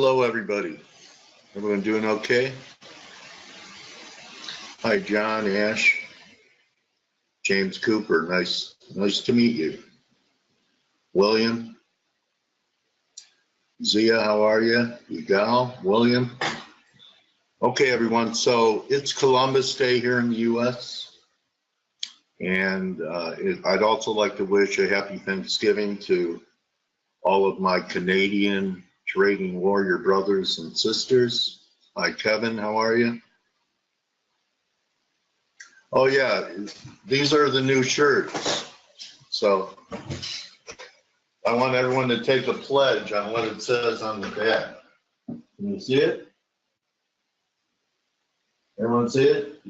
Hello, everybody. Everyone doing okay? Hi, John, Ash, James Cooper. Nice to meet you. William, Zia, how are you? Yigal, William. Okay, everyone. So it's Columbus Day here in the U.S. And I'd also like to wish a happy Thanksgiving to all of my Canadian trading warrior brothers and sisters. Hi, Kevin, how are you? Oh yeah, these are the new shirts. So I want everyone to take a pledge on what it says on the back. Can you see it? Everyone see it?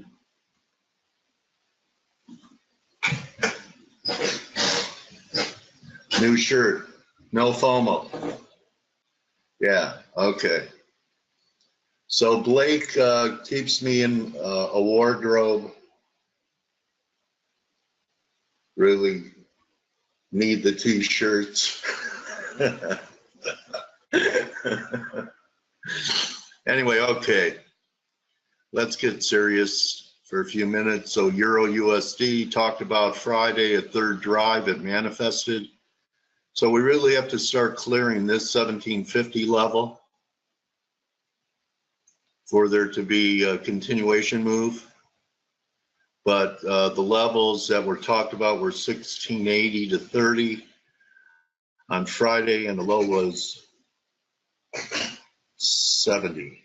New shirt, no FOMO. Yeah, okay. So Blake keeps me in a wardrobe. Really need the t-shirts. Anyway, okay. Let's get serious for a few minutes. So Euro USD talked about Friday, a third drive, it manifested. So we really have to start clearing this 1750 level for there to be a continuation move. But the levels that were talked about were 1680 to 30 on Friday, and the low was 70.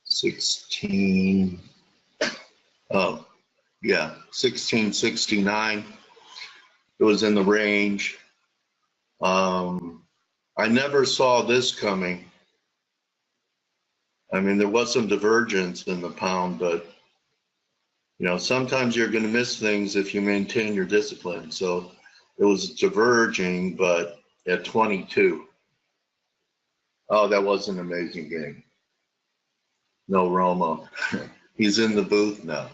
1669. It was in the range. I never saw this coming. I mean, there was some divergence in the pound, but you know, sometimes you're going to miss things if you maintain your discipline. So it was diverging, but at 22. Oh, that was an amazing game. No Romo. He's in the booth now.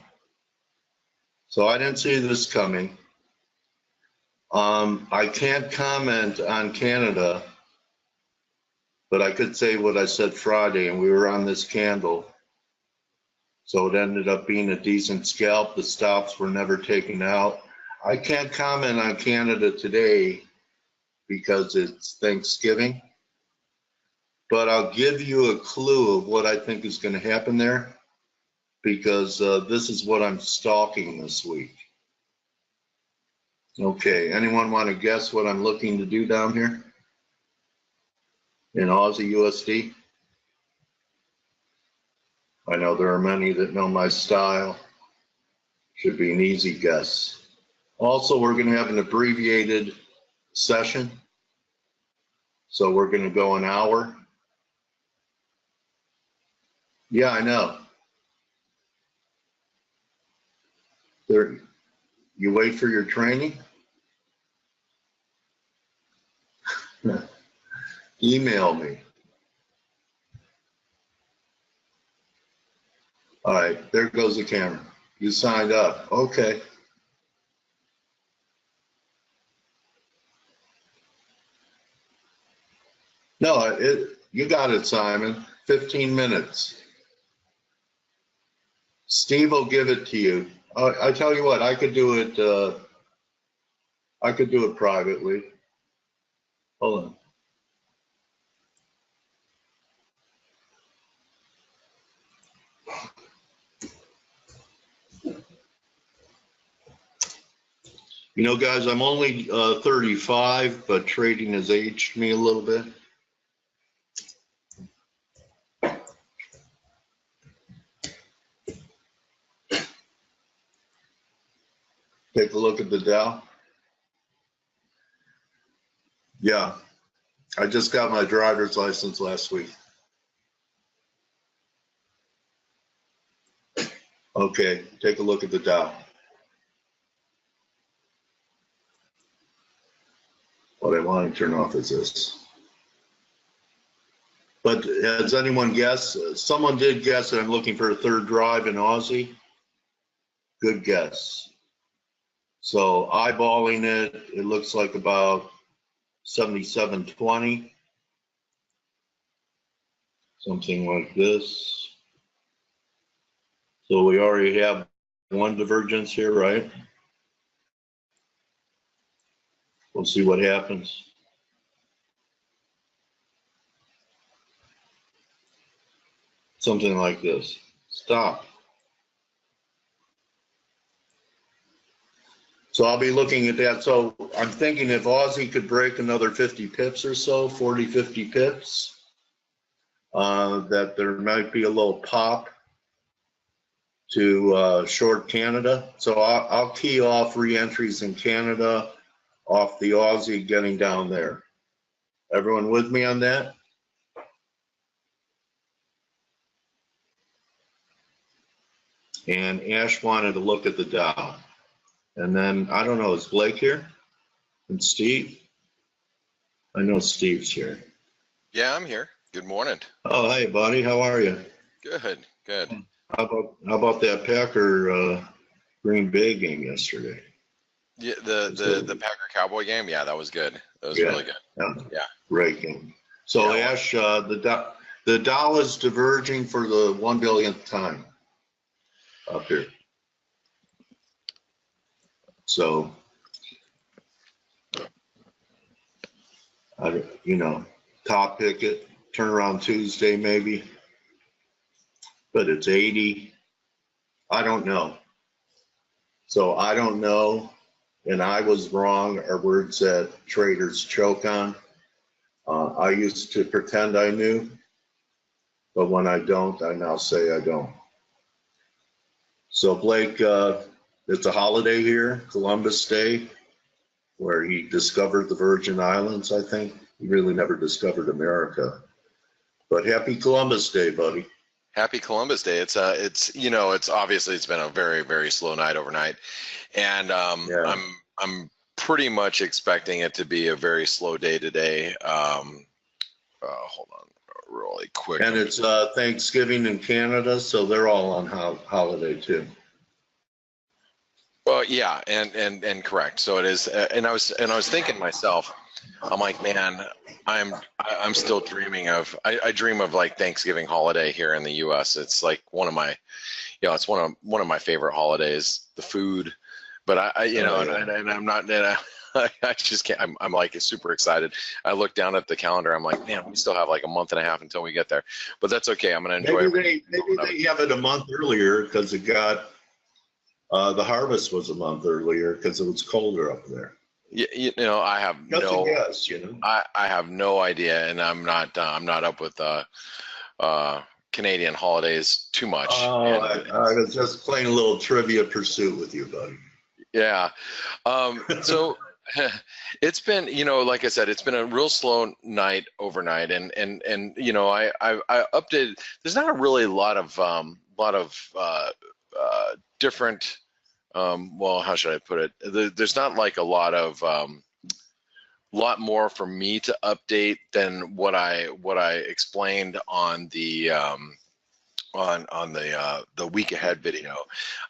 So I didn't see this coming. I can't comment on Canada, but I could say what I said Friday, and we were on this candle. So it ended up being a decent scalp. The stops were never taken out. I can't comment on Canada today because it's Thanksgiving, but I'll give you a clue of what I think is going to happen there, because this is what I'm stalking this week. Okay, anyone want to guess what I'm looking to do down here in Aussie USD? I know there are many that know my style. Should be an easy guess. Also, we're going to have an abbreviated session. So we're going to go an hour. Yeah, I know. There, you wait for your training? Email me. All right, there goes the camera. You signed up. Okay. No, you got it, Simon. 15 minutes. Steve will give it to you. I tell you what, I could do it privately. Hold on. You know, guys, I'm only 35, but trading has aged me a little bit. Take a look at the Dow. Yeah, I just got my driver's license last week. Okay, take a look at the Dow. What I want to turn off is this. But has anyone guessed? Someone did guess that I'm looking for a third drive in Aussie. Good guess. So eyeballing it, it looks like about 77.20. something like this. So we already have one divergence here, right? We'll see what happens. Something like this. Stop. So I'll be looking at that. So I'm thinking if Aussie could break another 50 pips or so, 40, 50 pips, that there might be a little pop to short Canada. So I'll key off re-entries in Canada off the Aussie getting down there. Everyone with me on that? And Ash wanted to look at the Dow. And then, I don't know, is Blake here? And Steve? I know Steve's here. Yeah, I'm here. Good morning. Oh, hey, buddy. How are you? Good, good. How about that Packer Green Bay game yesterday? Yeah, the Packer Cowboy game. Yeah, that was good. That was really good. Yeah. Great game. So yeah, Ash, the Dow is diverging for the 1 billionth time up here. So, top pick it, turn around Tuesday maybe, but it's 80. I don't know. So I don't know, and I was wrong, are words that traders choke on. I used to pretend I knew, but when I don't, I now say I don't. So Blake, it's a holiday here, Columbus Day, where he discovered the Virgin Islands, I think. He really never discovered America. But happy Columbus Day, buddy. Happy Columbus Day. It's obviously it's been a very, very slow night overnight. And I'm pretty much expecting it to be a very slow day today. Hold on really quick. And it's Thanksgiving in Canada, so they're all on holiday too. Well, yeah, and correct. So it is, and I was thinking to myself, I'm like, man, I'm still dreaming of. I dream of like Thanksgiving holiday here in the U.S. It's like one of my, it's one of my favorite holidays. The food, but and I'm not. I just can't. I'm like super excited. I look down at the calendar. I'm like, man, we still have like a month and a half until we get there. But that's okay. I'm gonna enjoy it. Maybe they have it a month earlier because it got. The harvest was a month earlier because it was colder up there. I have I have no idea, and I'm not up with Canadian holidays too much. I was just playing a little trivia pursuit with you, buddy. Yeah. So it's been, like I said, it's been a real slow night overnight, and I updated. There's not really a lot of different. Well, how should I put it? There's not like a lot more for me to update than what I explained on the the week ahead video.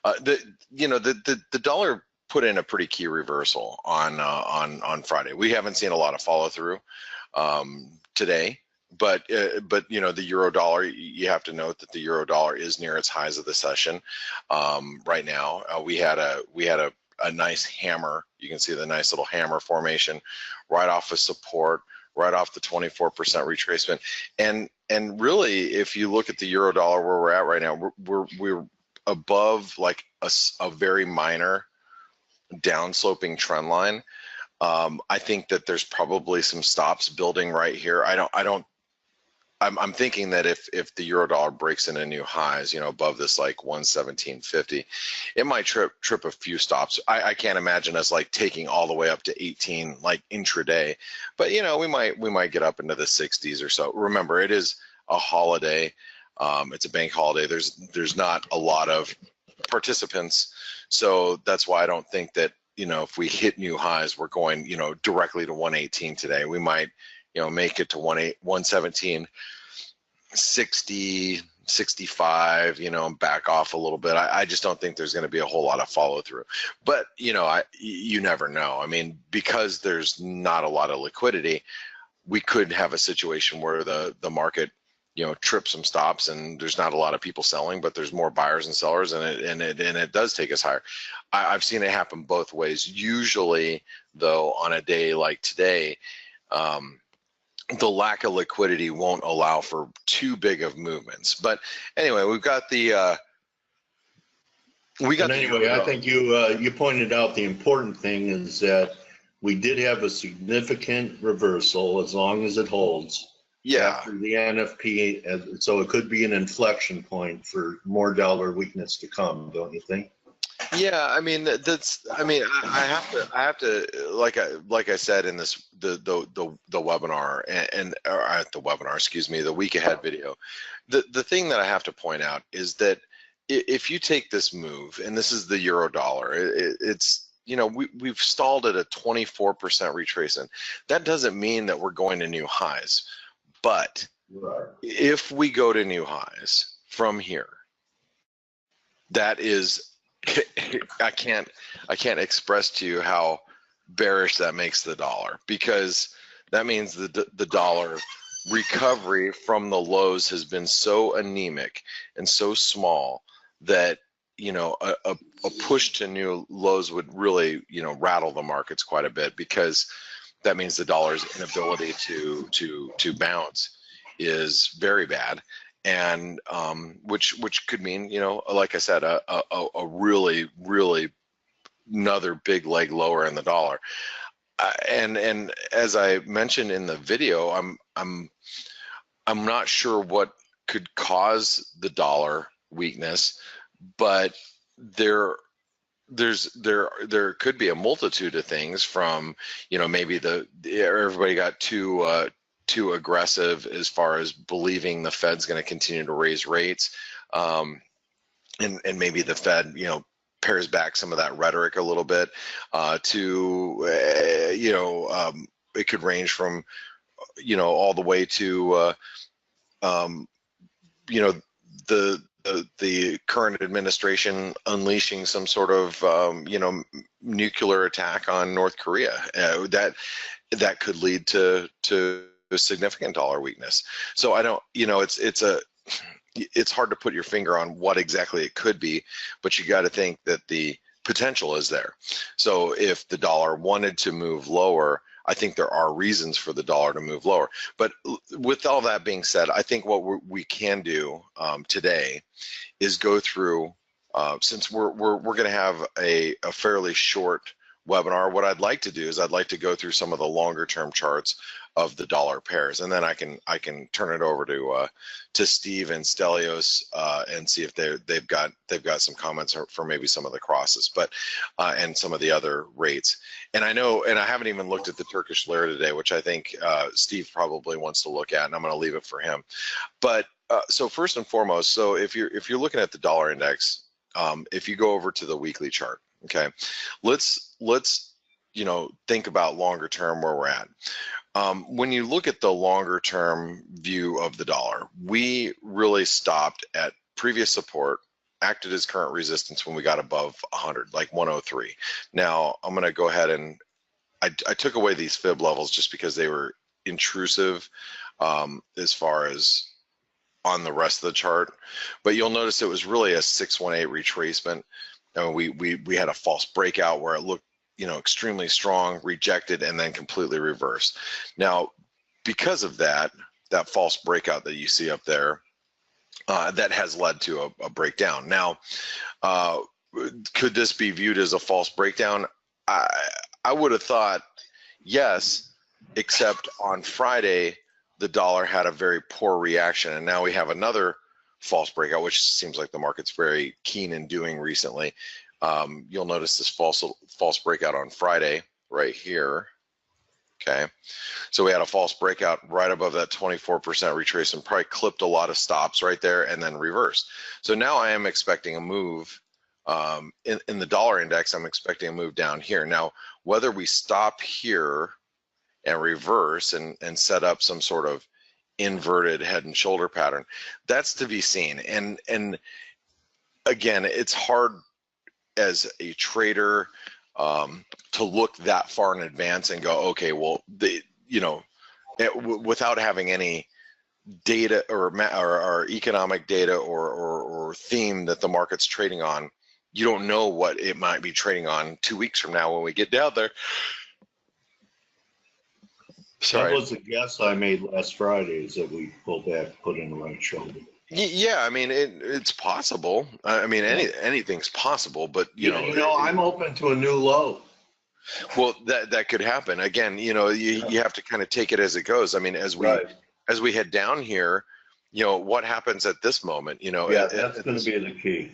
The dollar put in a pretty key reversal on Friday. We haven't seen a lot of follow through today. But the euro dollar, you have to note that the euro dollar is near its highs of the session right now. We had a nice hammer. You can see the nice little hammer formation right off of support, right off the 24% retracement. And really, if you look at the euro dollar where we're at right now, we're above like a very minor downsloping trend line. I think that there's probably some stops building right here. I'm thinking that if the euro dollar breaks into new highs, above this like 117.50, it might trip a few stops. I can't imagine us like taking all the way up to 18 like intraday, but we might get up into the 60s or so. Remember, it is a holiday. It's a bank holiday. There's not a lot of participants, so that's why I don't think that if we hit new highs, we're going directly to 118 today. We might make it to 117, 60, 65, and back off a little bit. I just don't think there's going to be a whole lot of follow through. But, you never know. I mean, because there's not a lot of liquidity, we could have a situation where the market, trip some stops, and there's not a lot of people selling, but there's more buyers and sellers, and it does take us higher. I've seen it happen both ways. Usually, though, on a day like today, the lack of liquidity won't allow for too big of movements. But anyway, we've got the I think you pointed out the important thing is that we did have a significant reversal as long as it holds. Yeah. After the NFP, so it could be an inflection point for more dollar weakness to come, don't you think? Yeah, I mean I have to like I said in this the webinar or at the webinar, excuse me, the week ahead video. The thing that I have to point out is that if you take this move, and this is the euro dollar, it's we've stalled at a 24% retracement. That doesn't mean that we're going to new highs, but if we go to new highs from here, that is, I can't express to you how bearish that makes the dollar, because that means the dollar recovery from the lows has been so anemic and so small that a push to new lows would really rattle the markets quite a bit, because that means the dollar's inability to bounce is very bad. And which could mean, like I said, a really another big leg lower in the dollar. And as I mentioned in the video, I'm not sure what could cause the dollar weakness, but there could be a multitude of things, from maybe everybody got too aggressive as far as believing the Fed's going to continue to raise rates, and maybe the Fed pares back some of that rhetoric a little bit, it could range from all the way to the current administration unleashing some sort of nuclear attack on North Korea, that could lead to a significant dollar weakness. So I don't, it's hard to put your finger on what exactly it could be, but you got to think that the potential is there. So if the dollar wanted to move lower, I think there are reasons for the dollar to move lower. But with all that being said, I think what we can do today is go through, since we're going to have a fairly short webinar, what I'd like to do is I'd like to go through some of the longer term charts of the dollar pairs, and then I can turn it over to Steve and Stelios and see if they've got some comments for maybe some of the crosses, but and some of the other rates. And I know, and I haven't even looked at the Turkish lira today, which I think Steve probably wants to look at, and I'm going to leave it for him. But so first and foremost, so if you're looking at the dollar index, if you go over to the weekly chart, okay, let's think about longer term where we're at. When you look at the longer term view of the dollar, we really stopped at previous support, acted as current resistance when we got above 100, like 103. Now I'm going to go ahead and I took away these fib levels just because they were intrusive as far as on the rest of the chart, but you'll notice it was really a 618 retracement. And we had a false breakout where it looked extremely strong, rejected, and then completely reversed. Now, because of that false breakout that you see up there, that has led to a breakdown. Now, could this be viewed as a false breakdown? I would have thought yes, except on Friday, the dollar had a very poor reaction, and now we have another false breakout, which seems like the market's very keen in doing recently. You'll notice this false breakout on Friday right here. Okay, so we had a false breakout right above that 24% retracement, probably clipped a lot of stops right there and then reversed. So now I am expecting a move in the dollar index. I'm expecting a move down here. Now, whether we stop here and reverse and set up some sort of inverted head and shoulder pattern, that's to be seen. And again, it's hard as a trader to look that far in advance and go, okay, well, without having any data or economic data or theme that the market's trading on, you don't know what it might be trading on 2 weeks from now when we get down there. Sorry. That was a guess I made last Friday, is that we pull back, put in the right shoulder. Yeah, I mean it's possible. I mean anything's possible, but you know, I'm open to a new low. Well, that could happen. Again, you know, you have to kind of take it as it goes. I mean, as we head down here, you know, what happens at this moment, you know? Yeah, that's going to be the key.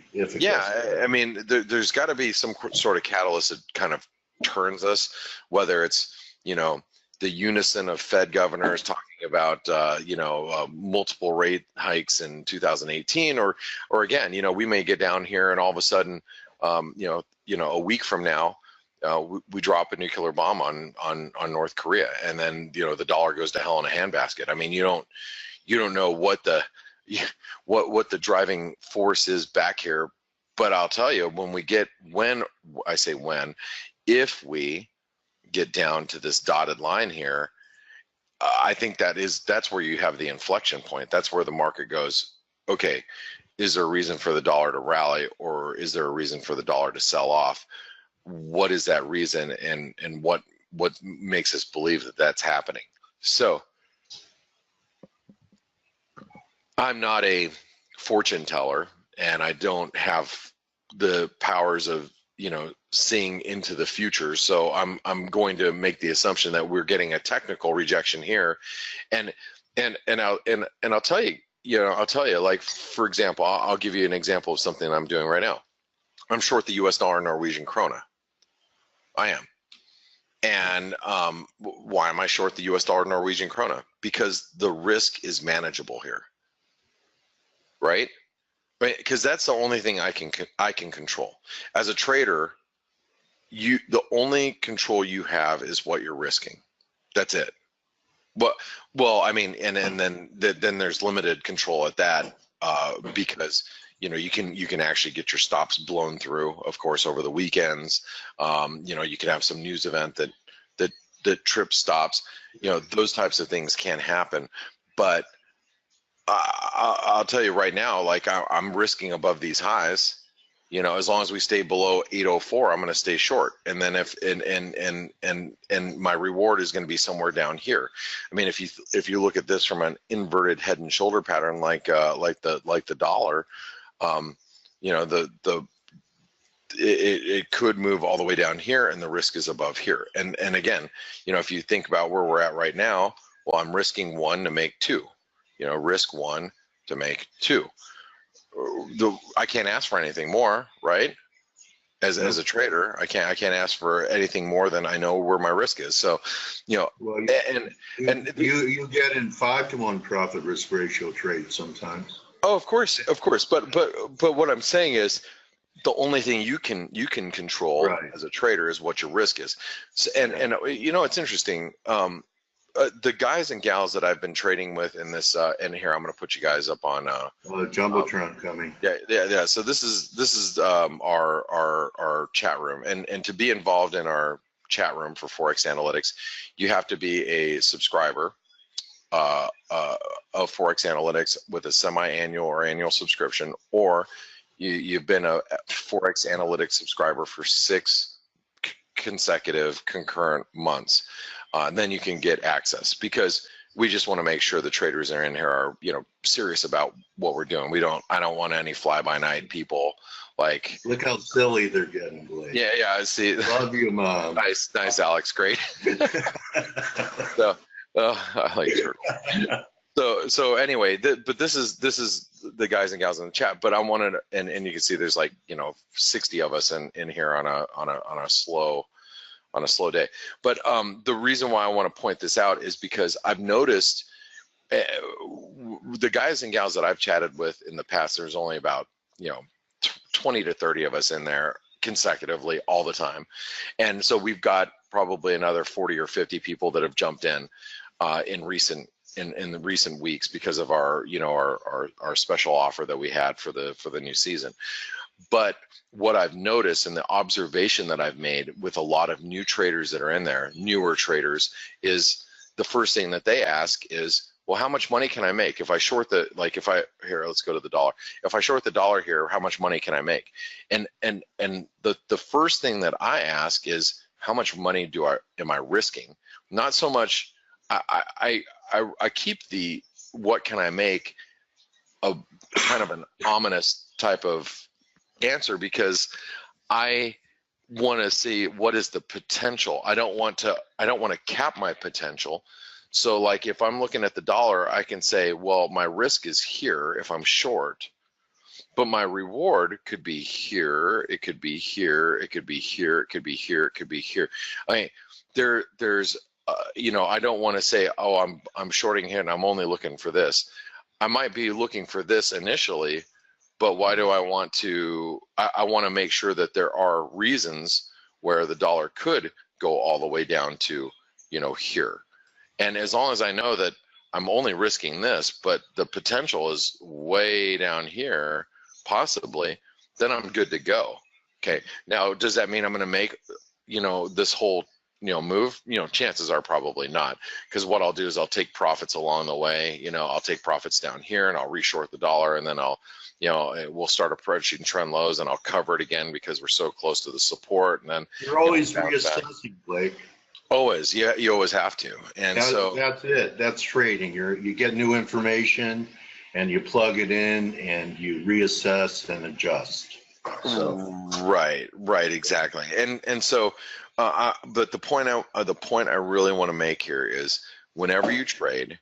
I mean, there's got to be some sort of catalyst that kind of turns us, whether it's, you know, the unison of Fed governors talking about, multiple rate hikes in 2018, or again, you know, we may get down here and all of a sudden, a week from now, we drop a nuclear bomb on North Korea, and then, you know, the dollar goes to hell in a handbasket. I mean, you don't know what the driving force is back here, but I'll tell you, if we get down to this dotted line here, I think that's where you have the inflection point. That's where the market goes, okay, is there a reason for the dollar to rally, or is there a reason for the dollar to sell off? What is that reason, and what makes us believe that that's happening? So I'm not a fortune teller, and I don't have the powers of, you know, seeing into the future. So I'm going to make the assumption that we're getting a technical rejection here, and I'll tell you, like, for example, I'll give you an example of something I'm doing right now. I'm short the U.S. dollar and Norwegian krona. I am. And why am I short the U.S. dollar and Norwegian krona? Because the risk is manageable here, right? Because that's the only thing I can control. As a trader, the only control you have is what you're risking. That's it. Well, I mean, and then there's limited control at that, because, you know, you can actually get your stops blown through, of course, over the weekends. You know, you can have some news event that trips stops. You know, those types of things can happen. But I'll tell you right now, like, I'm risking above these highs. You know, as long as we stay below 804, I'm going to stay short. And then and my reward is going to be somewhere down here. I mean, if you look at this from an inverted head and shoulder pattern, like the dollar, you know, it could move all the way down here, and the risk is above here. And again, you know, if you think about where we're at right now, well, I'm risking 1 to make 2. You know, risk 1 to make 2. I can't ask for anything more, right? As a trader, I can't ask for anything more than I know where my risk is. So, you know, well, you get in 5-to-1 profit risk ratio trades sometimes. Oh, of course. But what I'm saying is, the only thing you can control as a trader is what your risk is. So, and you know, it's interesting. The guys and gals that I've been trading with in this, and here I'm going to put you guys up on Jumbotron coming. Yeah. So this is our chat room, and to be involved in our chat room for ForexAnalytix, you have to be a subscriber of ForexAnalytix with a semi-annual or annual subscription, or you've been a ForexAnalytix subscriber for 6 consecutive concurrent months. And then you can get access, because we just want to make sure the traders that are in here are, you know, serious about what we're doing. I don't want any fly-by-night people like. Look how silly they're getting, Blake. Yeah, I see. Love you, Mom. Nice, Alex. Great. So, I like it. So anyway, but this is the guys and gals in the chat. But I wanted, and you can see there's like, you know, 60 of us in here on a slow day. But the reason why I want to point this out is because I've noticed the guys and gals that I've chatted with in the past, there's only about, you know, 20 to 30 of us in there consecutively all the time. And so we've got probably another 40 or 50 people that have jumped in the recent weeks because of our, you know, our special offer that we had for the new season. But what I've noticed, and the observation that I've made with a lot of new traders that are in there, newer traders, is the first thing that they ask is, well, how much money can I make if I short the, like if I, here, let's go to the dollar. If I short the dollar here, how much money can I make? And the first thing that I ask is, how much money am I risking? Not so much, I keep the what can I make a kind of an ominous type of answer, because I want to see what is the potential. I don't want to cap my potential. So like if I'm looking at the dollar, I can say, well, my risk is here if I'm short, but my reward could be here, it could be here, it could be here, it could be here, it could be here. I mean, there's you know, I don't want to say, oh, I'm shorting here and I'm only looking for this. I might be looking for this initially, but why do I want to? I want to make sure that there are reasons where the dollar could go all the way down to, you know, here. And as long as I know that I'm only risking this, but the potential is way down here, possibly, then I'm good to go. Okay. Now, does that mean I'm going to make, you know, this whole, you know, move? You know, chances are probably not, because what I'll do is I'll take profits along the way. You know, I'll take profits down here and I'll reshort the dollar, and then I'll, you know, we'll start approaching trend lows and I'll cover it again because we're so close to the support. And then you're always reassessing, Blake. Always, yeah, you always have to. And so that's it. That's trading. You get new information and you plug it in and you reassess and adjust. So. Right, exactly. And so, but the point I really want to make here is, whenever you trade,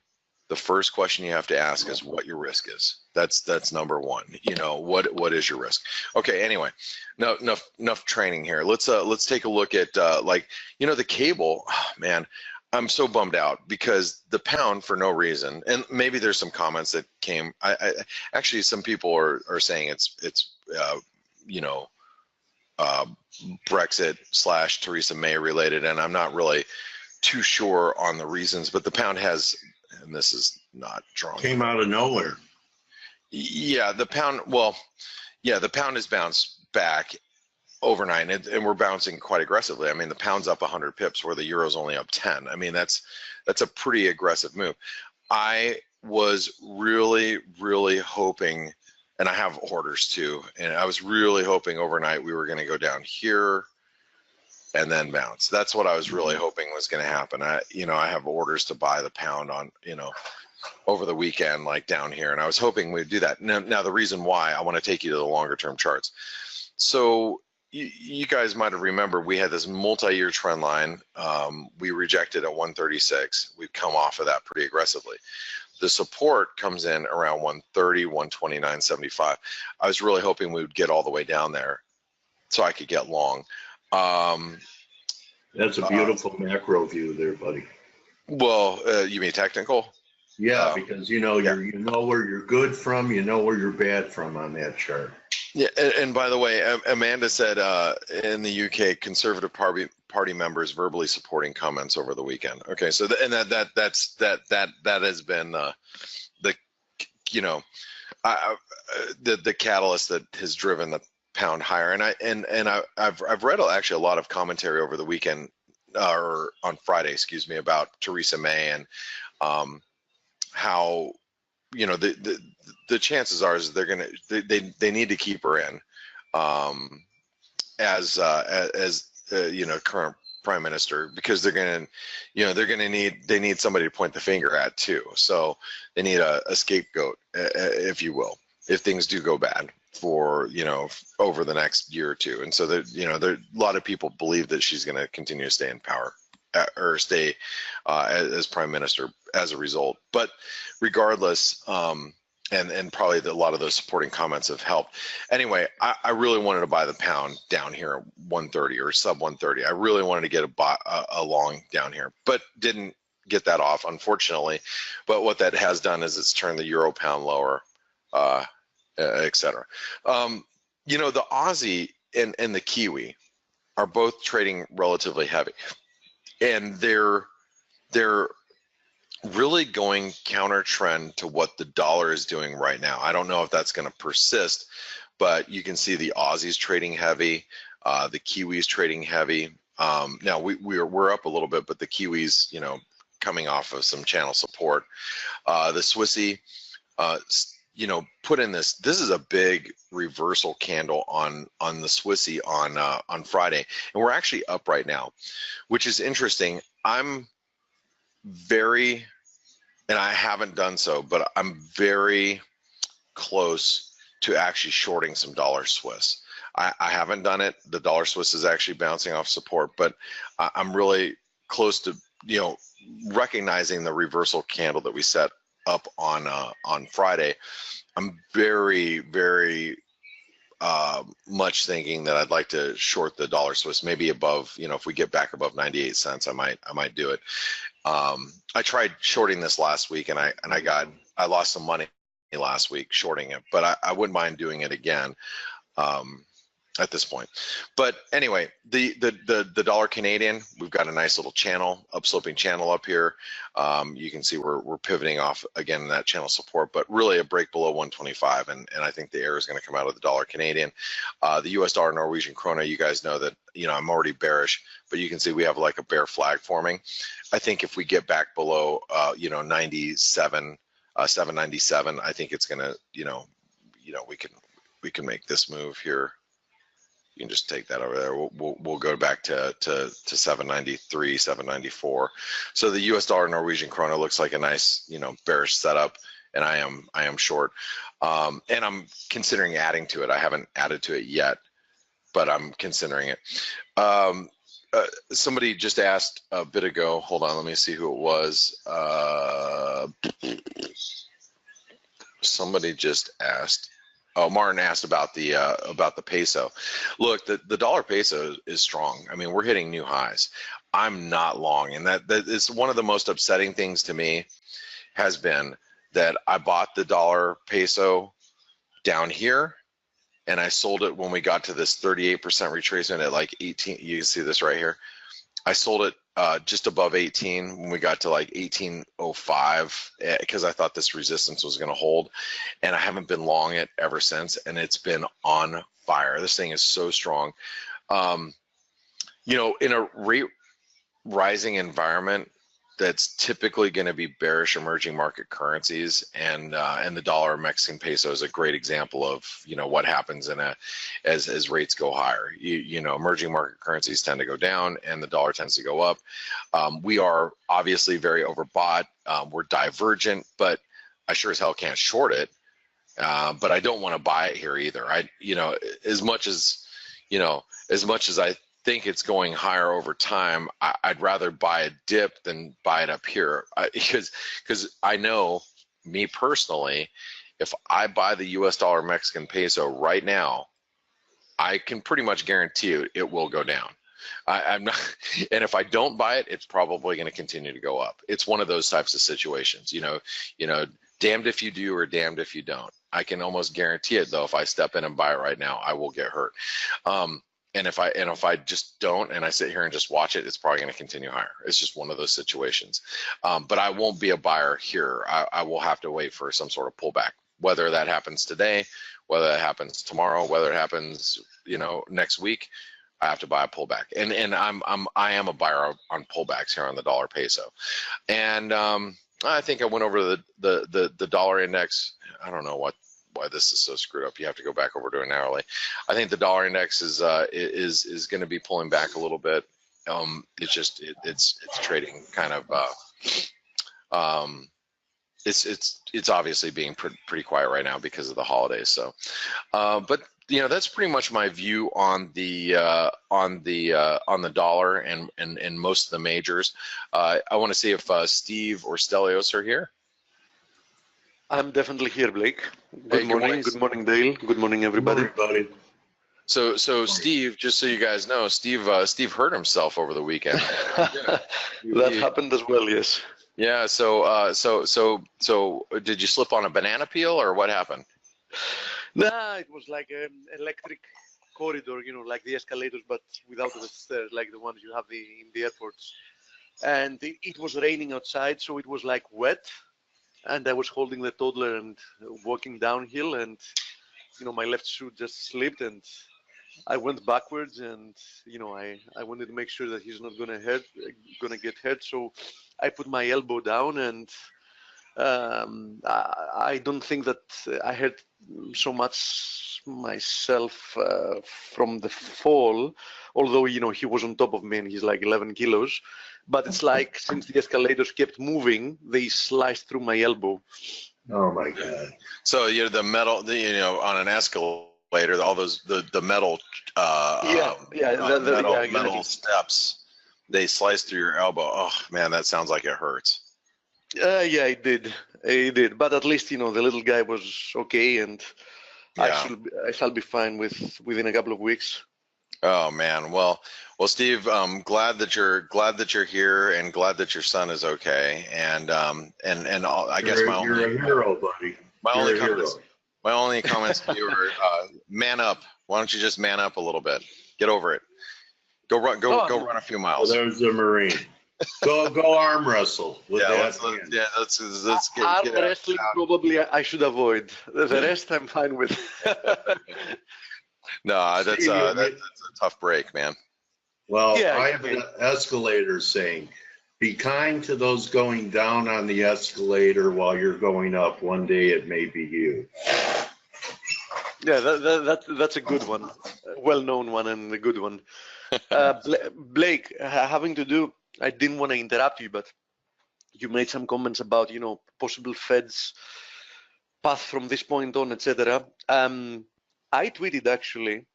the first question you have to ask is what your risk is. That's number one. You know, what is your risk? Okay. Anyway, no, enough training here. Let's take a look at like, you know, the cable. Oh, man, I'm so bummed out because the pound, for no reason, and maybe there's some comments that came. I actually, some people are saying it's you know, Brexit / Theresa May related, and I'm not really too sure on the reasons, but the pound has, and this is not drawn. Came out of nowhere. Yeah, the pound, well, yeah, the pound has bounced back overnight, and we're bouncing quite aggressively. I mean, the pound's up 100 pips where the euro's only up 10. I mean, that's a pretty aggressive move. I was really hoping, and I have orders too, and I was really hoping overnight we were going to go down here and then bounce. That's what I was really hoping was going to happen. I have orders to buy the pound on, you know, over the weekend, like down here, and I was hoping we'd do that. Now the reason why I want to take you to the longer term charts. So you guys might have remembered we had this multi-year trend line. We rejected at 136. We've come off of that pretty aggressively. The support comes in around 130, 129.75. I was really hoping we would get all the way down there so I could get long. That's a beautiful macro view there, buddy. Well, you mean technical? Yeah, because you know you know where you're good from, you know where you're bad from on that chart. Yeah, and by the way, Amanda said in the UK, Conservative Party members verbally supporting comments over the weekend. Okay, so that has been the, you know, the catalyst that has driven the pound higher. And I've read actually a lot of commentary over the weekend, or on Friday, excuse me, about Theresa May and how, you know, the chances are is they need to keep her in as you know, current prime minister, because they need somebody to point the finger at too. So they need a scapegoat, if you will, if things do go bad for, you know, over the next year or two. And so a lot of people believe that she's going to continue to stay in power or stay as prime minister as a result. But regardless, and probably a lot of those supporting comments have helped. Anyway, I really wanted to buy the pound down here at 130 or sub 130. I really wanted to get a long down here, but didn't get that off, unfortunately. But what that has done is it's turned the euro pound lower, etc. You know, the Aussie and the Kiwi are both trading relatively heavy, and they're really going counter trend to what the dollar is doing right now. I don't know if that's going to persist, but you can see the Aussies trading heavy, the Kiwis trading heavy. Now we're up a little bit, but the Kiwis, you know, coming off of some channel support. The Swissy, you know, put in this is a big reversal candle on the Swissy on Friday, and we're actually up right now, which is interesting. I'm very, and I haven't done so, but I'm very close to actually shorting some dollar Swiss. I haven't done it. The dollar Swiss is actually bouncing off support, but I'm really close to, you know, recognizing the reversal candle that we set up on Friday. I'm very, very much thinking that I'd like to short the dollar Swiss, maybe above, you know, if we get back above 98 cents, I might do it. I tried shorting this last week, and I lost some money last week shorting it, but I wouldn't mind doing it again at this point. But anyway, the dollar Canadian, we've got a nice little channel, upsloping channel up here. You can see we're pivoting off again that channel support, but really a break below 125, and I think the air is going to come out of the dollar Canadian. The US dollar Norwegian krona, you guys know that, you know, I'm already bearish, but you can see we have like a bear flag forming. I think if we get back below you know, 97, 797, I think it's gonna, you know, we can make this move here. You can just take that over there. We'll go back to 793, 794. So the US dollar Norwegian krona looks like a nice, you know, bearish setup, and I am short, and I'm considering adding to it. I haven't added to it yet, but I'm considering it. Somebody just asked a bit ago. Hold on, let me see who it was. Somebody just asked. Oh, Martin asked about the peso. Look, the dollar peso is strong. I mean, we're hitting new highs. I'm not long, and that is one of the most upsetting things to me has been that I bought the dollar peso down here, and I sold it when we got to this 38% retracement at like 18. You can see this right here. I sold it just above 18 when we got to like 1805 because I thought this resistance was going to hold, and I haven't been long it ever since, and it's been on fire. This thing is so strong. You know, in a rate rising environment, that's typically going to be bearish emerging market currencies, and the dollar Mexican peso is a great example of, you know, what happens in as rates go higher. You know, emerging market currencies tend to go down, and the dollar tends to go up. We are obviously very overbought. We're divergent, but I sure as hell can't short it. But I don't want to buy it here either. You know, as much as I think it's going higher over time, I'd rather buy a dip than buy it up here, because I know, me personally, if I buy the US dollar Mexican peso right now, I can pretty much guarantee you it will go down. I'm not, and if I don't buy it, it's probably going to continue to go up. It's one of those types of situations, you know, damned if you do or damned if you don't. I can almost guarantee it though. If I step in and buy it right now, I will get hurt. And if I just don't, and I sit here and just watch it, it's probably going to continue higher. It's just one of those situations. But I won't be a buyer here. I will have to wait for some sort of pullback, whether that happens today, whether that happens tomorrow, whether it happens, you know, next week. I have to buy a pullback, and I am a buyer on pullbacks here on the dollar peso. And I think I went over the dollar index. I don't know why this is so screwed up. You have to go back over to an hourly. I think the dollar index is going to be pulling back a little bit. It's trading kind of it's obviously being pretty quiet right now because of the holidays. So, but you know, that's pretty much my view on the dollar and most of the majors. I want to see if Steve or Stelios are here. I'm definitely here, Blake. Good morning. Good morning, Dale. Good morning, everybody. So Steve, just so you guys know, Steve hurt himself over the weekend. That happened as well, yes. Yeah. So did you slip on a banana peel or what happened? Nah, it was like an electric corridor, you know, like the escalators, but without the stairs, like the ones you have in the airports. And it was raining outside, so it was like wet. And I was holding the toddler and walking downhill, and you know, my left shoe just slipped and I went backwards, and I wanted to make sure that he's not gonna get hurt. So I put my elbow down, and I don't think that I hurt so much myself from the fall, although he was on top of me and he's like 11 kilos. But it's like since the escalators kept moving, they sliced through my elbow. Oh my God. So the metal, on an escalator, all those the metal metal steps, they slice through your elbow. Oh man, that sounds like it hurts. Yeah, it did. But at least the little guy was okay, and I shall be fine within a couple of weeks. Oh man, well, Steve, I'm glad that you're here, and glad that your son is okay. And I guess you're a hero, buddy. My only comments to you are, man up. Why don't you just man up a little bit? Get over it. Go run a few miles. Well, there's the Marine. Go arm wrestle with that. Let's get arm wrestling. Probably I should avoid. The rest I'm fine with. No, that's a tough break, man. Well, I have an escalator saying, be kind to those going down on the escalator while you're going up. One day it may be you. Yeah, that's a good one, a well-known one and a good one. Blake, I didn't want to interrupt you, but you made some comments about possible Fed's path from this point on, etc. I tweeted actually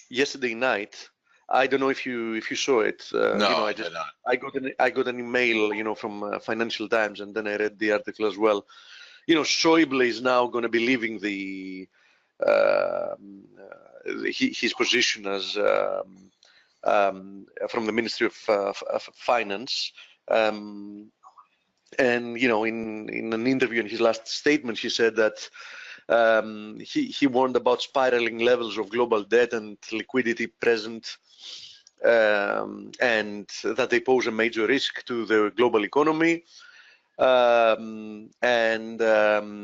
yesterday night. I don't know if you saw it. No, I did not. I got an email, from Financial Times, and then I read the article as well. Schäuble is now going to be leaving his position as from the Ministry of Finance. And in an interview, in his last statement, he said that he warned about spiraling levels of global debt and liquidity present, and that they pose a major risk to the global economy.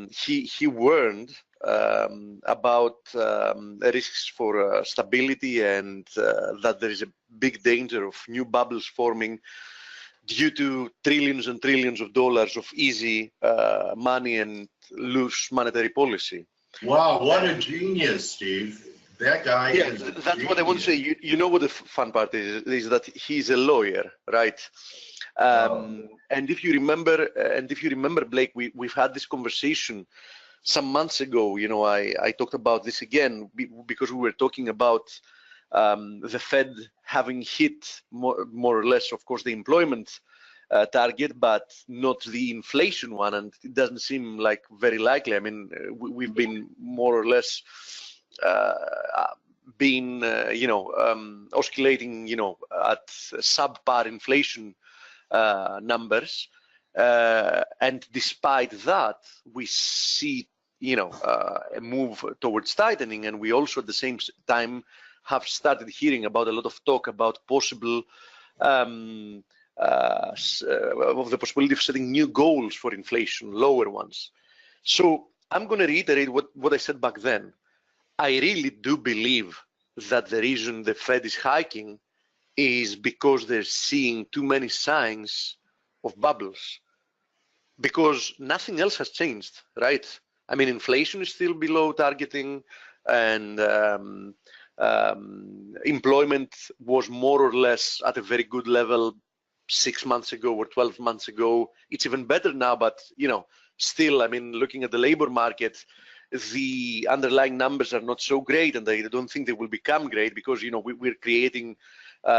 He warned about risks for stability, and that there is a big danger of new bubbles forming due to trillions and trillions of dollars of easy money and loose monetary policy. Wow, what a genius, Steve. That guy is that's genius. what I want to say. You know what the fun part is that he's a lawyer, right? And if you remember, Blake, we've had this conversation some months ago. I talked about this again because we were talking about the Fed having hit more or less, of course, the employment target, but not the inflation one, and it doesn't seem like very likely. I mean, we've been more or less oscillating, at subpar inflation numbers, and despite that, we see, a move towards tightening, and we also at the same time have started hearing about a lot of talk about possible of the possibility of setting new goals for inflation, lower ones. So I'm going to reiterate what I said back then. I really do believe that the reason the Fed is hiking is because they're seeing too many signs of bubbles, because nothing else has changed, right? I mean, inflation is still below targeting, and employment was more or less at a very good level 6 months ago or 12 months ago. It's even better now, but still, I mean, looking at the labor market, the underlying numbers are not so great, and I don't think they will become great because we're creating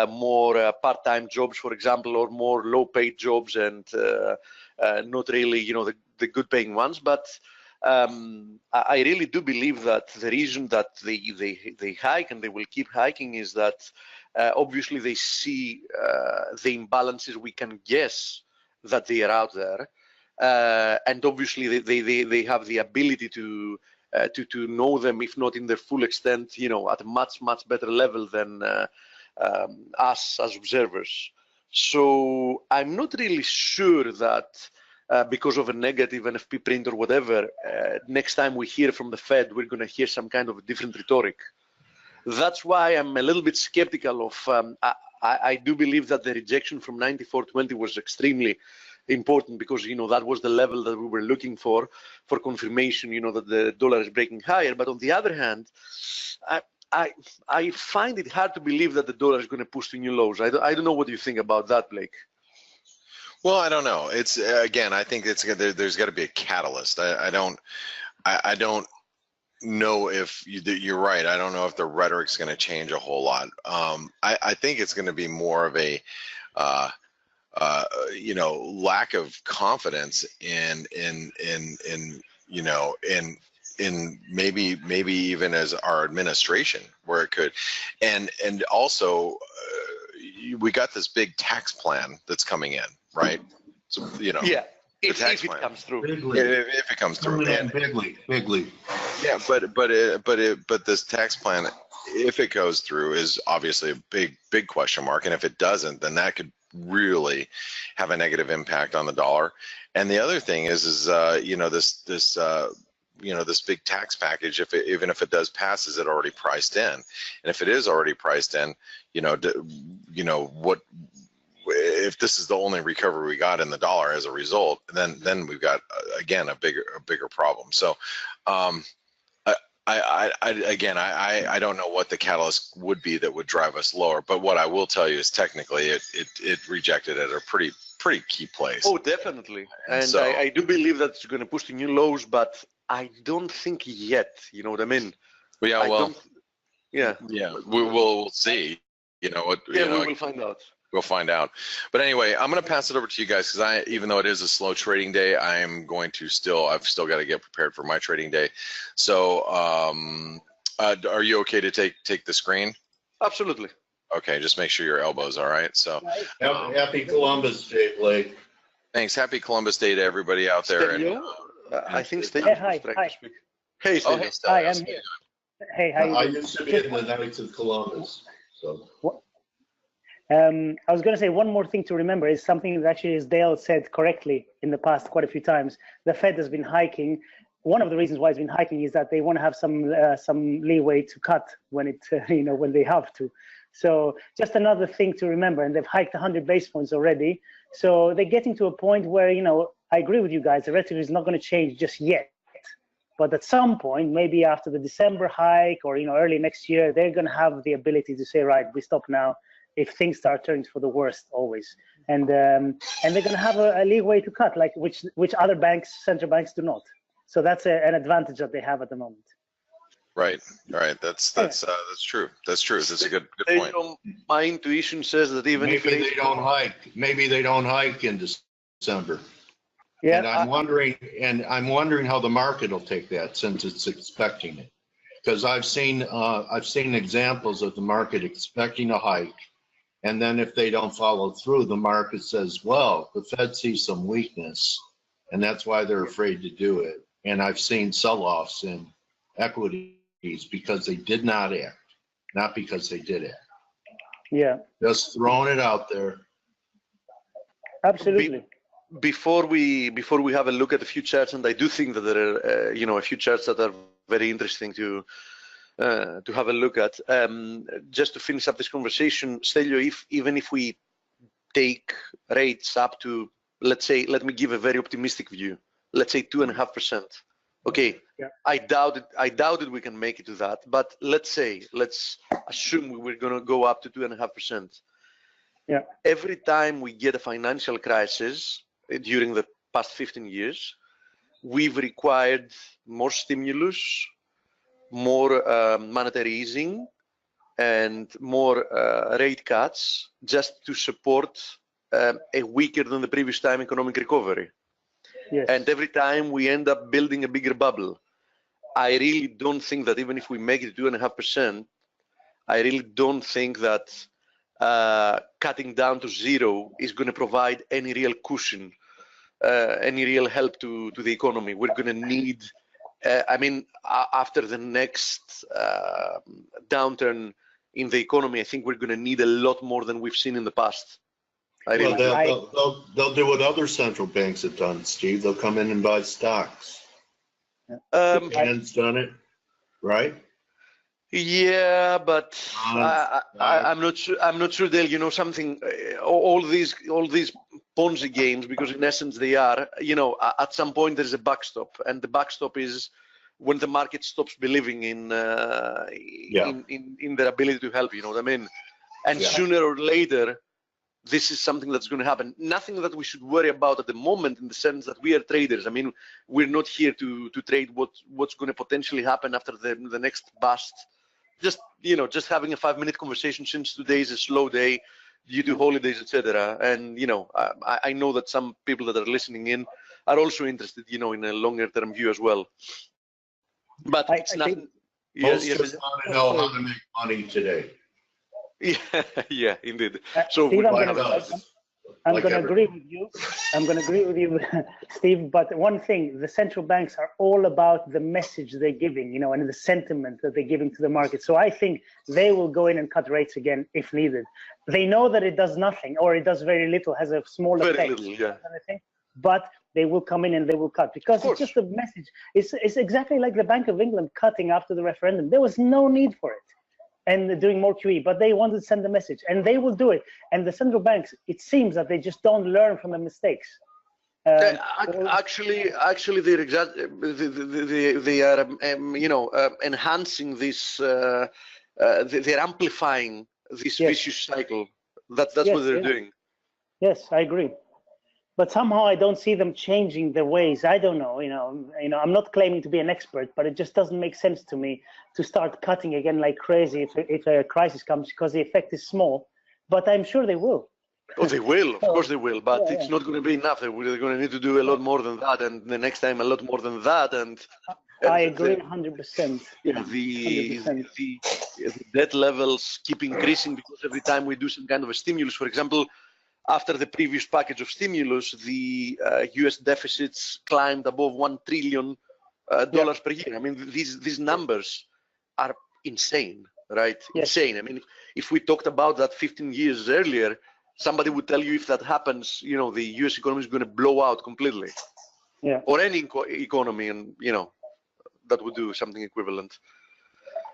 more part-time jobs, for example, or more low-paid jobs, and not really the good-paying ones. But I really do believe that the reason that they hike, and they will keep hiking, is that obviously they see the imbalances. We can guess that they are out there, and obviously they have the ability to know them, if not in their full extent, at a much better level than us as observers. So I'm not really sure that because of a negative NFP print or whatever, next time we hear from the Fed, we're going to hear some kind of different rhetoric. that's why I'm a little bit skeptical of. I do believe that the rejection from 94.20 was extremely important, because that was the level that we were looking for confirmation, that the dollar is breaking higher. But on the other hand, I find it hard to believe that the dollar is going to push to new lows. I don't know what you think about that, Blake. Well, I don't know. It's again, I think there's got to be a catalyst. I don't know if you're right. I don't know if the rhetoric's going to change a whole lot. I think it's going to be more of a lack of confidence in maybe even as our administration, where it could, and also we got this big tax plan that's coming in, right? So yeah, if it comes through, if it comes through, bigly. Yeah, but this tax plan, if it goes through, is obviously a big question mark, and if it doesn't, then that could really have a negative impact on the dollar. And the other thing is this big tax package, even if it does pass, is it already priced in? And if it is already priced in, what if this is the only recovery we got in the dollar as a result? Then we've got again a bigger problem. So I don't know what the catalyst would be that would drive us lower, but what I will tell you is technically it rejected at a pretty key place. Oh, definitely. And so, I do believe that it's going to push to new lows, but I don't think yet. You know what I mean? Yeah, we'll see. We will find out. We'll find out. But anyway, I'm going to pass it over to you guys, because even though it is a slow trading day, I've still got to get prepared for my trading day. So are you okay to take the screen? Absolutely. Okay, just make sure your elbow's all right. So happy Columbus Day, Blake. Thanks. Happy Columbus Day to everybody out there. I think Stelio hi. Hey, Stelio. Hi, I'm here. Hey, how you I doing? used to be in the Knights of Columbus. So. I was going to say one more thing to remember is something that actually, as Dale said correctly in the past quite a few times, the Fed has been hiking. One of the reasons why it's been hiking is that they want to have some leeway to cut when when they have to. So just another thing to remember, and they've hiked 100 basis points already. So they're getting to a point where, I agree with you guys, the rhetoric is not going to change just yet. But at some point, maybe after the December hike or, early next year, they're going to have the ability to say, right, we stop now, if things start turning for the worst always. And they're going to have a leeway to cut, like which other central banks do not. So that's an advantage that they have at the moment. Right. That's true. That's true. That's a good point. My intuition says that even if they don't hike in December. Yeah. And I'm wondering how the market will take that, since it's expecting it. Because I've seen examples of the market expecting a hike, and then if they don't follow through, the market says, well, the Fed sees some weakness, and that's why they're afraid to do it. And I've seen sell-offs in equities because they did not act, not because they did act. Yeah. Just throwing it out there. Absolutely. Before we have a look at a few charts, and I do think that there are a few charts that are very interesting to have a look at. Just to finish up this conversation, Stelio, even if we take rates up to, let's say, let me give a very optimistic view, let's say 2.5%. Okay, yeah. I doubted we can make it to that, but let's assume we're going to go up to 2.5%. Yeah. Every time we get a financial crisis during the past 15 years, we've required more stimulus, more monetary easing, and more rate cuts just to support a weaker than the previous time economic recovery. Yes. And every time we end up building a bigger bubble. I really don't think that even if we make it 2.5%, I really don't think that cutting down to zero is going to provide any real cushion, any real help to the economy. We're going to need, after the next downturn in the economy, I think we're going to need a lot more than we've seen in the past. They'll do what other central banks have done, Steve. They'll come in and buy stocks. Japan's done it, right? Yeah, but I'm not sure. I'm not sure, Dale. You know something? All these Ponzi games, because in essence they are. You know, at some point there is a backstop, and the backstop is when the market stops believing in their ability to help. You know what I mean? And sooner or later, this is something that's going to happen. Nothing that we should worry about at the moment, in the sense that we are traders. I mean, we're not here to trade what's going to potentially happen after the next bust. Just, you know, just having a 5-minute conversation, since today is a slow day due to holidays, etc. And, you know, I know that some people that are listening in are also interested, you know, in a longer term view as well. But it's nothing. Most of us want to know how to make money today. Yeah, indeed. So Steve, I'm going to agree with you. I'm going to agree with you, Steve. But one thing, the central banks are all about the message they're giving, you know, and the sentiment that they're giving to the market. So I think they will go in and cut rates again if needed. They know that it does nothing, or it does very little, has a small effect. Very little, yeah. But they will come in and they will cut, because it's just a message. It's exactly like the Bank of England cutting after the referendum. There was no need for it. And doing more QE, but they wanted to send a message, and they will do it. And the central banks, it seems that they just don't learn from the mistakes. Actually, they are, you know, enhancing this. They're amplifying this vicious cycle. That's what they're doing. Yes, I agree. But somehow I don't see them changing their ways. I don't know, you know, I'm not claiming to be an expert, but it just doesn't make sense to me to start cutting again like crazy if a crisis comes, because the effect is small. But I'm sure they will. Oh, they will. Of course they will. But it's not going to be enough. They're going to need to do a lot more than that, and the next time a lot more than that. And I agree 100%. Yeah, the debt levels keep increasing, because every time we do some kind of a stimulus, for example, after the previous package of stimulus, the U.S. deficits climbed above $1 trillion per year. I mean, these numbers are insane, right? Yes. Insane. I mean, if we talked about that 15 years earlier, somebody would tell you, if that happens, you know, the U.S. economy is going to blow out completely. Yeah. Or any economy, and, you know, that would do something equivalent.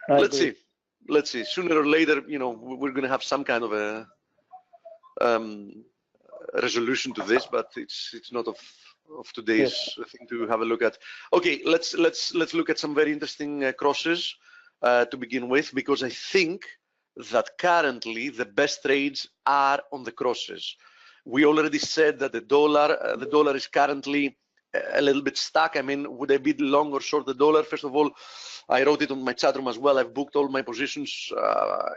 Let's see. Sooner or later, you know, we're going to have some kind of a resolution to this, but it's not of today's thing to have a look at. Okay, let's look at some very interesting crosses to begin with, because I think that currently the best trades are on the crosses. We already said that the dollar is currently a little bit stuck. I mean, would I be long or short the dollar? First of all, I wrote it on my chat room as well. I've booked all my positions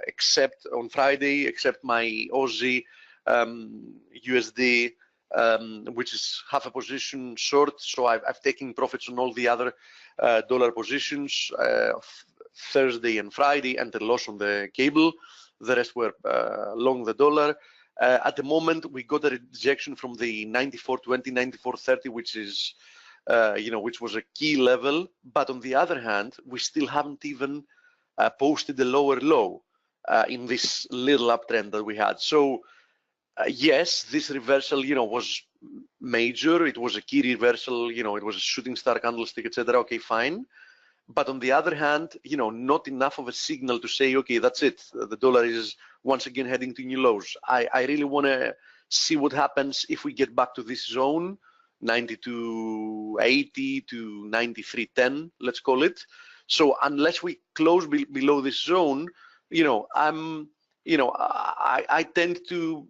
except on Friday, except my Aussie USD, which is half a position short. So I've taken profits on all the other dollar positions Thursday and Friday, and a loss on the cable. The rest were long the dollar. At the moment, we got a rejection from the 94.20, 94.30, which is, you know, which was a key level. But on the other hand, we still haven't even posted a lower low in this little uptrend that we had. So yes, this reversal, you know, was major. It was a key reversal. You know, it was a shooting star candlestick, etc. Okay, fine. But on the other hand, you know, not enough of a signal to say, okay, that's it. The dollar is once again heading to new lows. I really want to see what happens if we get back to this zone, 92.80 to 93.10, let's call it. So unless we close below this zone, you know, I tend to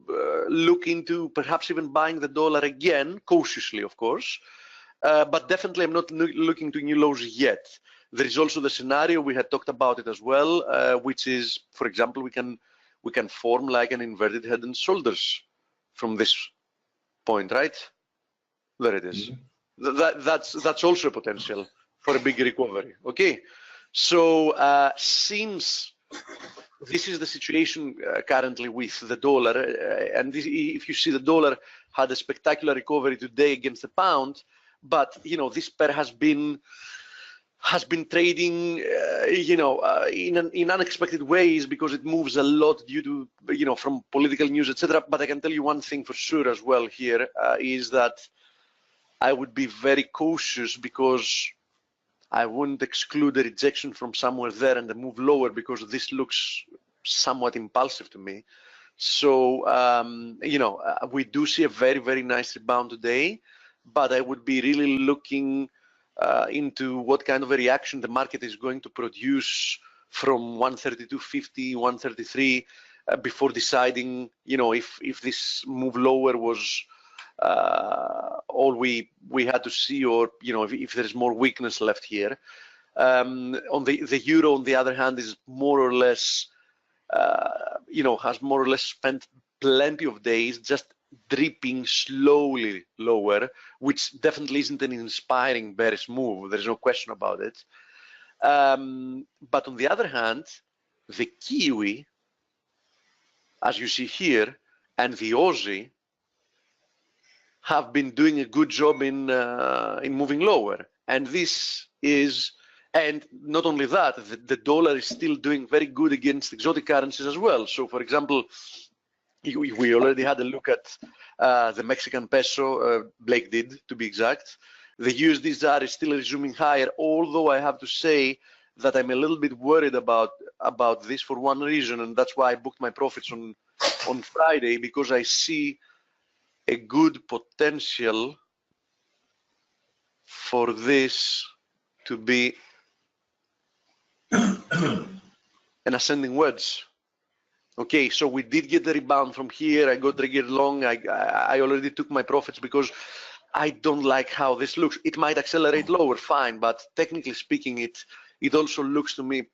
look into perhaps even buying the dollar again, cautiously, of course. But definitely I'm not looking to new lows yet. There is also the scenario, we had talked about it as well, which is, for example, we can form like an inverted head and shoulders from this point, right? There it is. Mm-hmm. That's also a potential for a big recovery. Okay, so since this is the situation currently with the dollar, and if you see, the dollar had a spectacular recovery today against the pound, but you know, this pair has been trading, you know, in unexpected ways, because it moves a lot due to, you know, from political news, etc. But I can tell you one thing for sure as well here, is that I would be very cautious, because I wouldn't exclude a rejection from somewhere there and a move lower, because this looks somewhat impulsive to me. So, we do see a very, very nice rebound today, but I would be really looking into what kind of a reaction the market is going to produce from 132.50, 133 before deciding, if this move lower was all we had to see, or if there's more weakness left here. On the euro, on the other hand, is more or less has more or less spent plenty of days just dripping slowly lower, which definitely isn't an inspiring bearish move. There's no question about it. But on the other hand, the Kiwi, as you see here, and the Aussie have been doing a good job in moving lower. And this is, and not only that, the dollar is still doing very good against exotic currencies as well. So, for example, we already had a look at the Mexican peso, Blake did, to be exact. The USD ZAR is still resuming higher, although I have to say that I'm a little bit worried about this for one reason, and that's why I booked my profits on Friday, because I see a good potential for this to be an ascending wedge. Okay, so we did get the rebound from here. I got triggered long. I already took my profits because I don't like how this looks. It might accelerate lower, fine, but technically speaking, it also looks to me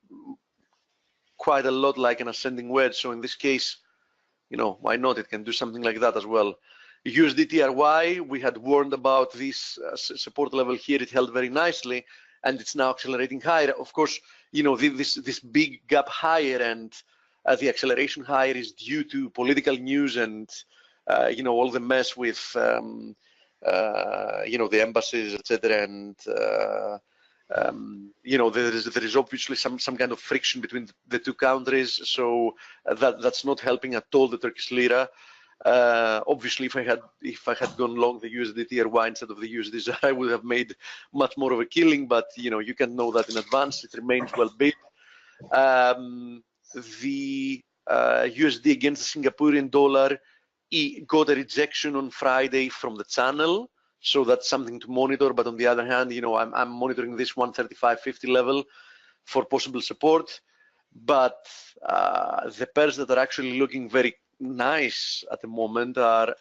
quite a lot like an ascending wedge. So in this case, why not? It can do something like that as well. USD-TRY, we had warned about this support level here. It held very nicely, and it's now accelerating higher. Of course, this big gap higher, and the acceleration higher is due to political news and all the mess with the embassies, etc. And there is obviously some kind of friction between the two countries. So that's not helping at all the Turkish lira. Obviously, if I had gone long the USD-TRY instead of the USD ZAR, I would have made much more of a killing. But you can know that in advance. It remains well bid. The USD against the Singaporean dollar got a rejection on Friday from the channel, so that's something to monitor. But on the other hand, I'm monitoring this 135.50 level for possible support. But the pairs that are actually looking very nice at the moment are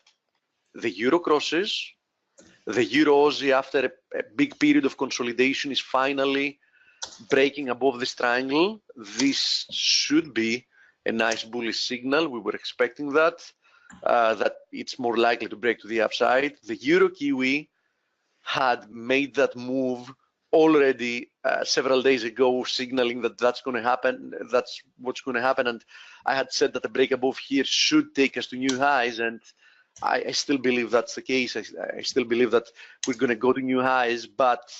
the euro crosses. The euro Aussie, after a big period of consolidation, is finally breaking above this triangle. This should be a nice bullish signal. We were expecting that it's more likely to break to the upside. The euro Kiwi had made that move already several days ago, signaling that that's going to happen. That's what's going to happen. And I had said that the break above here should take us to new highs, and I still believe that's the case. I still believe that we're going to go to new highs, but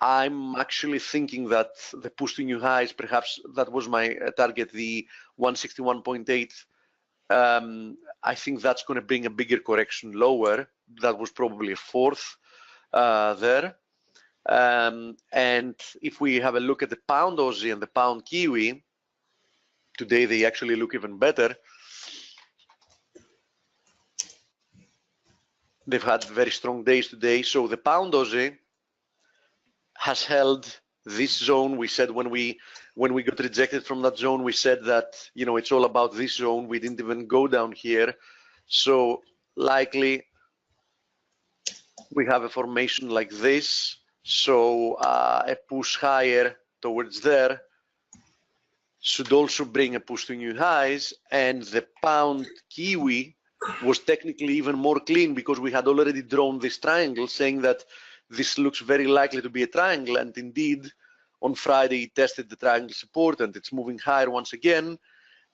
I'm actually thinking that the push to new highs, perhaps that was my target, the 161.8. I think that's going to bring a bigger correction lower. That was probably a fourth there. And if we have a look at the pound Aussie and the pound Kiwi, today they actually look even better. They've had very strong days today. So the pound Aussie has held this zone. We said when we got rejected from that zone, we said that it's all about this zone. We didn't even go down here. So likely we have a formation like this. So a push higher towards there should also bring a push to new highs. And the pound Kiwi was technically even more clean, because we had already drawn this triangle saying that this looks very likely to be a triangle. And indeed, on Friday, it tested the triangle support and it's moving higher once again.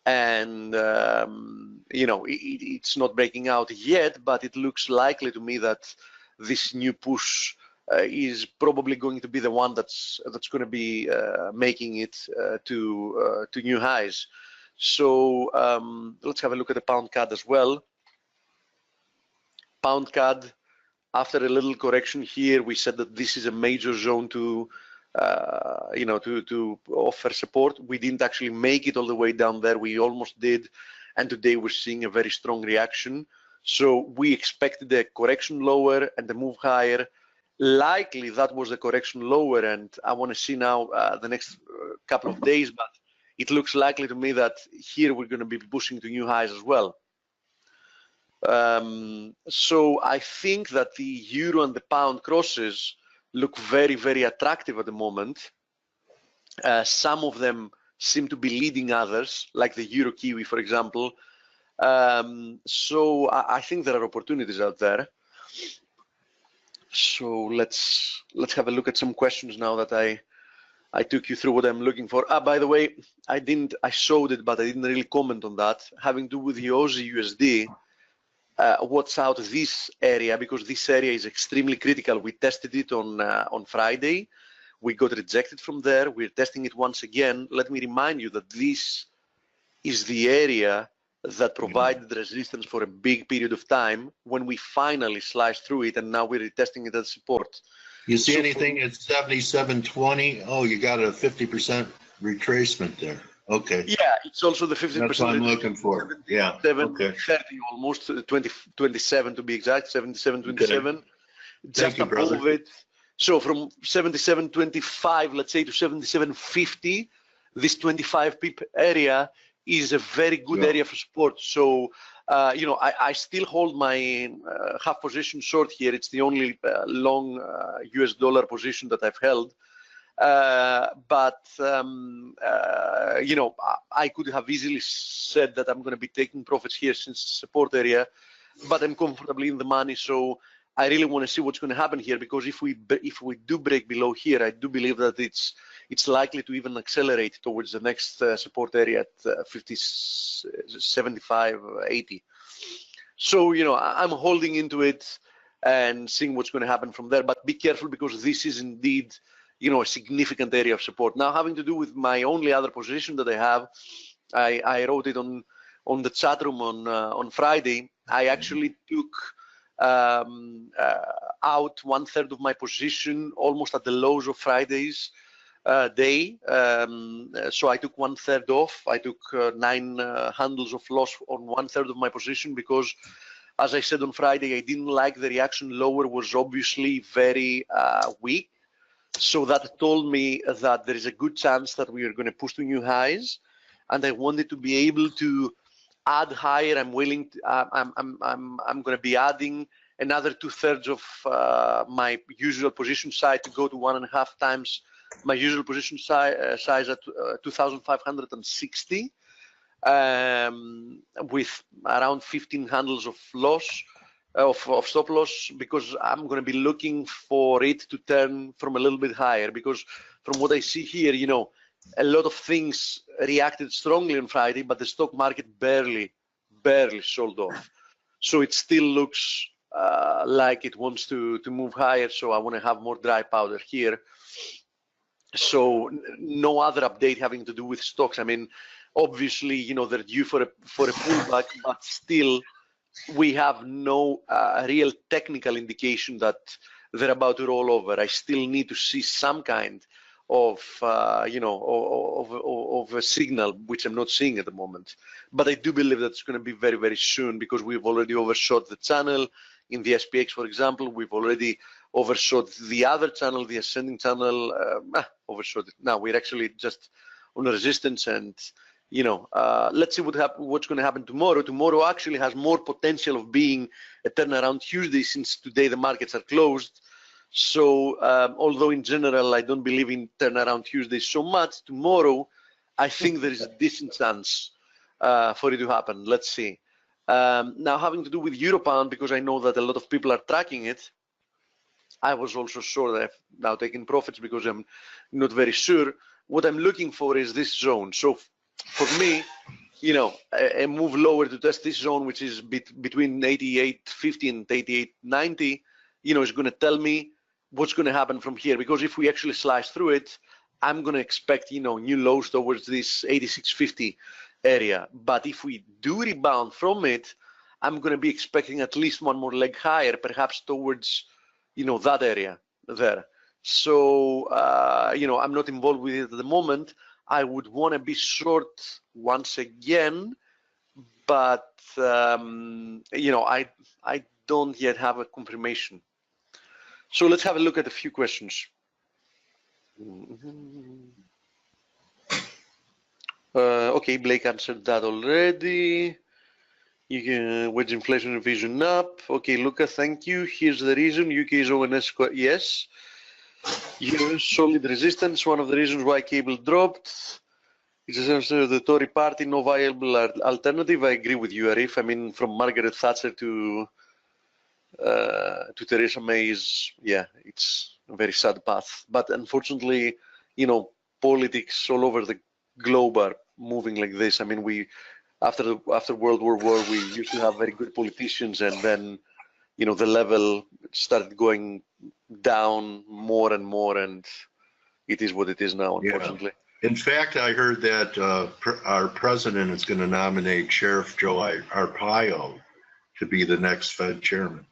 And, it's not breaking out yet, but it looks likely to me that this new push is probably going to be the one that's going to be making it to new highs. So let's have a look at the pound CAD as well. Pound CAD after a little correction here, we said that this is a major zone to to offer support. We didn't actually make it all the way down there. We almost did, and today we're seeing a very strong reaction. So we expected a correction lower and a move higher. Likely that was the correction lower, and I want to see now the next couple of days, but it looks likely to me that here we're going to be pushing to new highs as well. So I think that the euro and the pound crosses look very, very attractive at the moment. Some of them seem to be leading others, like the euro kiwi, for example. So I think there are opportunities out there. So let's have a look at some questions now that I took you through what I'm looking for. By the way, I showed it, but I didn't really comment on that. Having to do with the Aussie USD, watch out this area, because this area is extremely critical. We tested it on Friday. We got rejected from there. We're testing it once again. Let me remind you that this is the area that provided resistance for a big period of time when we finally sliced through it, and now we're retesting it as support. You see anything at 77.20? Oh, you got a 50% retracement there. Okay. Yeah, it's also the 50%. That's what I'm looking for. Yeah. 30 almost, 27 to be exact, 77.27. Okay. Just above brother. it. So from 77.25, let's say, to 77.50, this 25 pip area is a very good area for support. So, I still hold my half position short here. It's the only long US dollar position that I've held. But I could have easily said that I'm going to be taking profits here since support area, but I'm comfortably in the money. So I really want to see what's going to happen here, because if we do break below here, I do believe that it's likely to even accelerate towards the next support area at 50, 75, 80. So, I'm holding into it and seeing what's going to happen from there, but be careful, because this is indeed, a significant area of support. Now, having to do with my only other position that I have, I wrote it on the chat room on Friday. I actually took out 1/3 of my position almost at the lows of Friday's day. So I took 1/3 off. I took 9 handles of loss on 1/3 of my position, because, as I said on Friday, I didn't like the reaction lower was obviously very weak. So that told me that there is a good chance that we are going to push to new highs, and I wanted to be able to add higher. I'm willing to, I'm going to be adding another 2/3 of my usual position size to go to 1.5 times my usual position size at 2,560, with around 15 handles of loss, of stop loss, because I'm going to be looking for it to turn from a little bit higher, because from what I see here, a lot of things reacted strongly on Friday, but the stock market barely sold off. So it still looks like it wants to move higher. So I want to have more dry powder here. So no other update having to do with stocks. I mean, obviously, they're due for a pullback, but still, we have no real technical indication that they're about to roll over. I still need to see some kind of of a signal, which I'm not seeing at the moment. But I do believe that it's going to be very, very soon, because we've already overshot the channel in the SPX, for example. We've already overshot the other channel, the ascending channel. Overshot it. Now we're actually just on a resistance, and let's see what's going to happen tomorrow. Tomorrow actually has more potential of being a turnaround Tuesday, since today the markets are closed. So although in general I don't believe in turnaround Tuesday so much, tomorrow I think there is a decent chance for it to happen. Let's see. Now, having to do with Euro Pound, because I know that a lot of people are tracking it, I was also sure that I've now taken profits, because I'm not very sure. What I'm looking for is this zone. So for me, a move lower to test this zone, which is between 88.50 and 88.90, is going to tell me what's going to happen from here. Because if we actually slice through it, I'm going to expect, new lows towards this 86.50 area. But if we do rebound from it, I'm going to be expecting at least one more leg higher, perhaps towards, that area there. So, I'm not involved with it at the moment. I would want to be short once again, but, I don't yet have a confirmation. So let's have a look at a few questions. Okay, Blake answered that already. You can wage inflation revision up. Okay, Luca, thank you. Here's the reason. UK's ONS, yes. Solid resistance, one of the reasons why cable dropped. It's essentially the Tory party, no viable alternative. I agree with you, Arif. I mean, from Margaret Thatcher to Theresa May is, it's a very sad path. But unfortunately, politics all over the globe are moving like this. I mean, after World War I, we used to have very good politicians, and then, the level started going down more and more, and it is what it is now, unfortunately. In fact, I heard that our president is going to nominate Sheriff Joe Arpaio to be the next Fed chairman.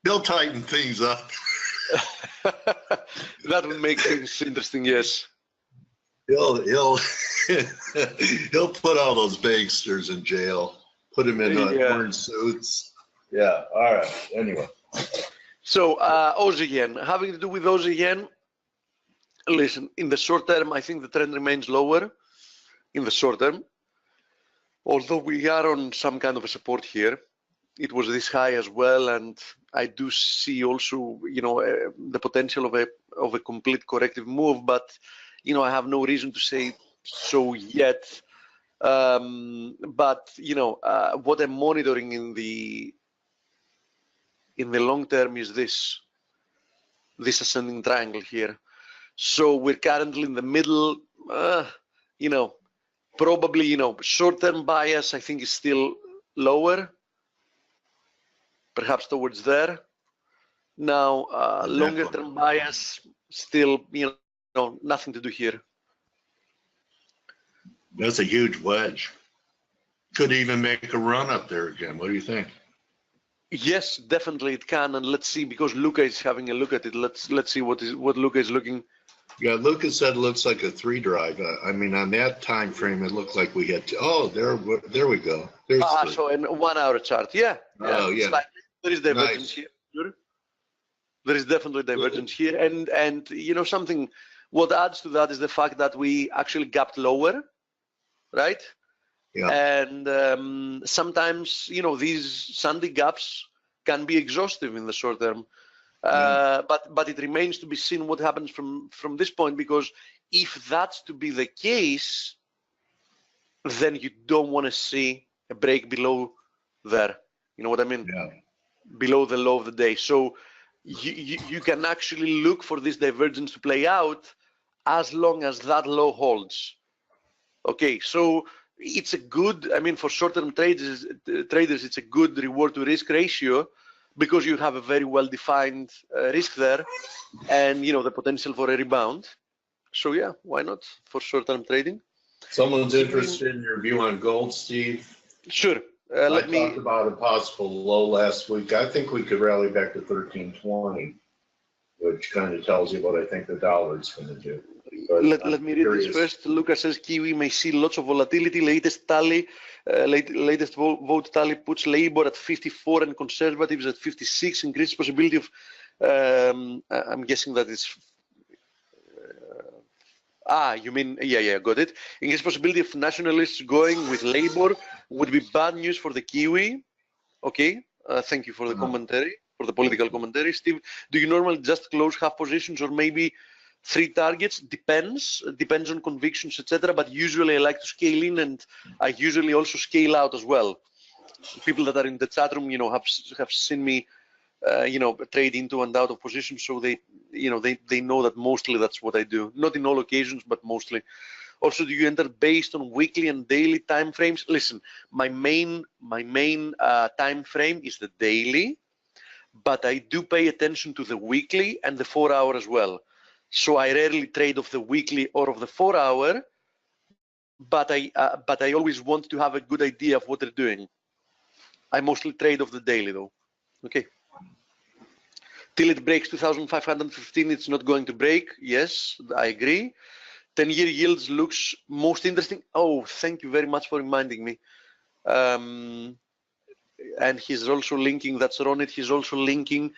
He'll tighten things up. That would make things interesting, yes. He'll put all those banksters in jail. Put them in orange suits. Yeah. All right. Anyway. So Aussie yen, having to do with Aussie yen. Listen, in the short term, I think the trend remains lower. In the short term, although we are on some kind of a support here, it was this high as well, and I do see also, the potential of a complete corrective move, but I have no reason to say so yet. But what I'm monitoring in the long term is this ascending triangle here. So we're currently in the middle. Probably short-term bias I think is still lower, perhaps towards there. Now longer-term bias still nothing to do here. That's a huge wedge. Could even make a run up there again. What do you think? Yes, definitely it can, and let's see, because Luca is having a look at it. Let's see what Luca is looking. Yeah, Luca said it looks like a 3 drive. I mean, on that time frame, it looked like we had. There we go. There's so in 1 hour chart, yeah. Oh yeah. There is divergence here. There is definitely divergence here, and something. What adds to that is the fact that we actually gapped lower, right? Yeah. And sometimes these sandy gaps can be exhaustive in the short term. But it remains to be seen what happens from this point, because if that's to be the case, then you don't want to see a break below there. You know what I mean? Yeah. Below the low of the day. So you can actually look for this divergence to play out as long as that low holds. Okay, so it's a good, for short-term traders, it's a good reward to risk ratio, because you have a very well-defined risk there, and the potential for a rebound. So yeah, why not for short-term trading? Someone's interested in your view on gold, Steve. Sure. I talked about a possible low last week. I think we could rally back to 1320, which kind of tells you what I think the dollar is going to do. Let me read this first. Lucas says Kiwi may see lots of volatility. Latest tally, latest vote tally puts Labour at 54 and Conservatives at 56. Increased possibility of, I'm guessing that is, you mean, yeah, got it. Increased possibility of nationalists going with Labour would be bad news for the Kiwi. Okay, thank you for the commentary, for the political commentary. Steve, do you normally just close half positions or maybe 3 targets? Depends on convictions, etc. But usually I like to scale in, and I usually also scale out as well. People that are in the chat room, have seen me, trade into and out of positions, so they know that mostly that's what I do. Not in all occasions, but mostly. Also, do you enter based on weekly and daily time frames? Listen, my main time frame is the daily, but I do pay attention to the weekly and the 4 hour as well. So I rarely trade off the weekly or of the 4 hour, but I always want to have a good idea of what they're doing. I mostly trade off the daily though. Okay. Till it breaks 2,515, it's not going to break. Yes, I agree. 10-year yields looks most interesting. Oh, thank you very much for reminding me. And he's also linking, that's Ronit, he's also linking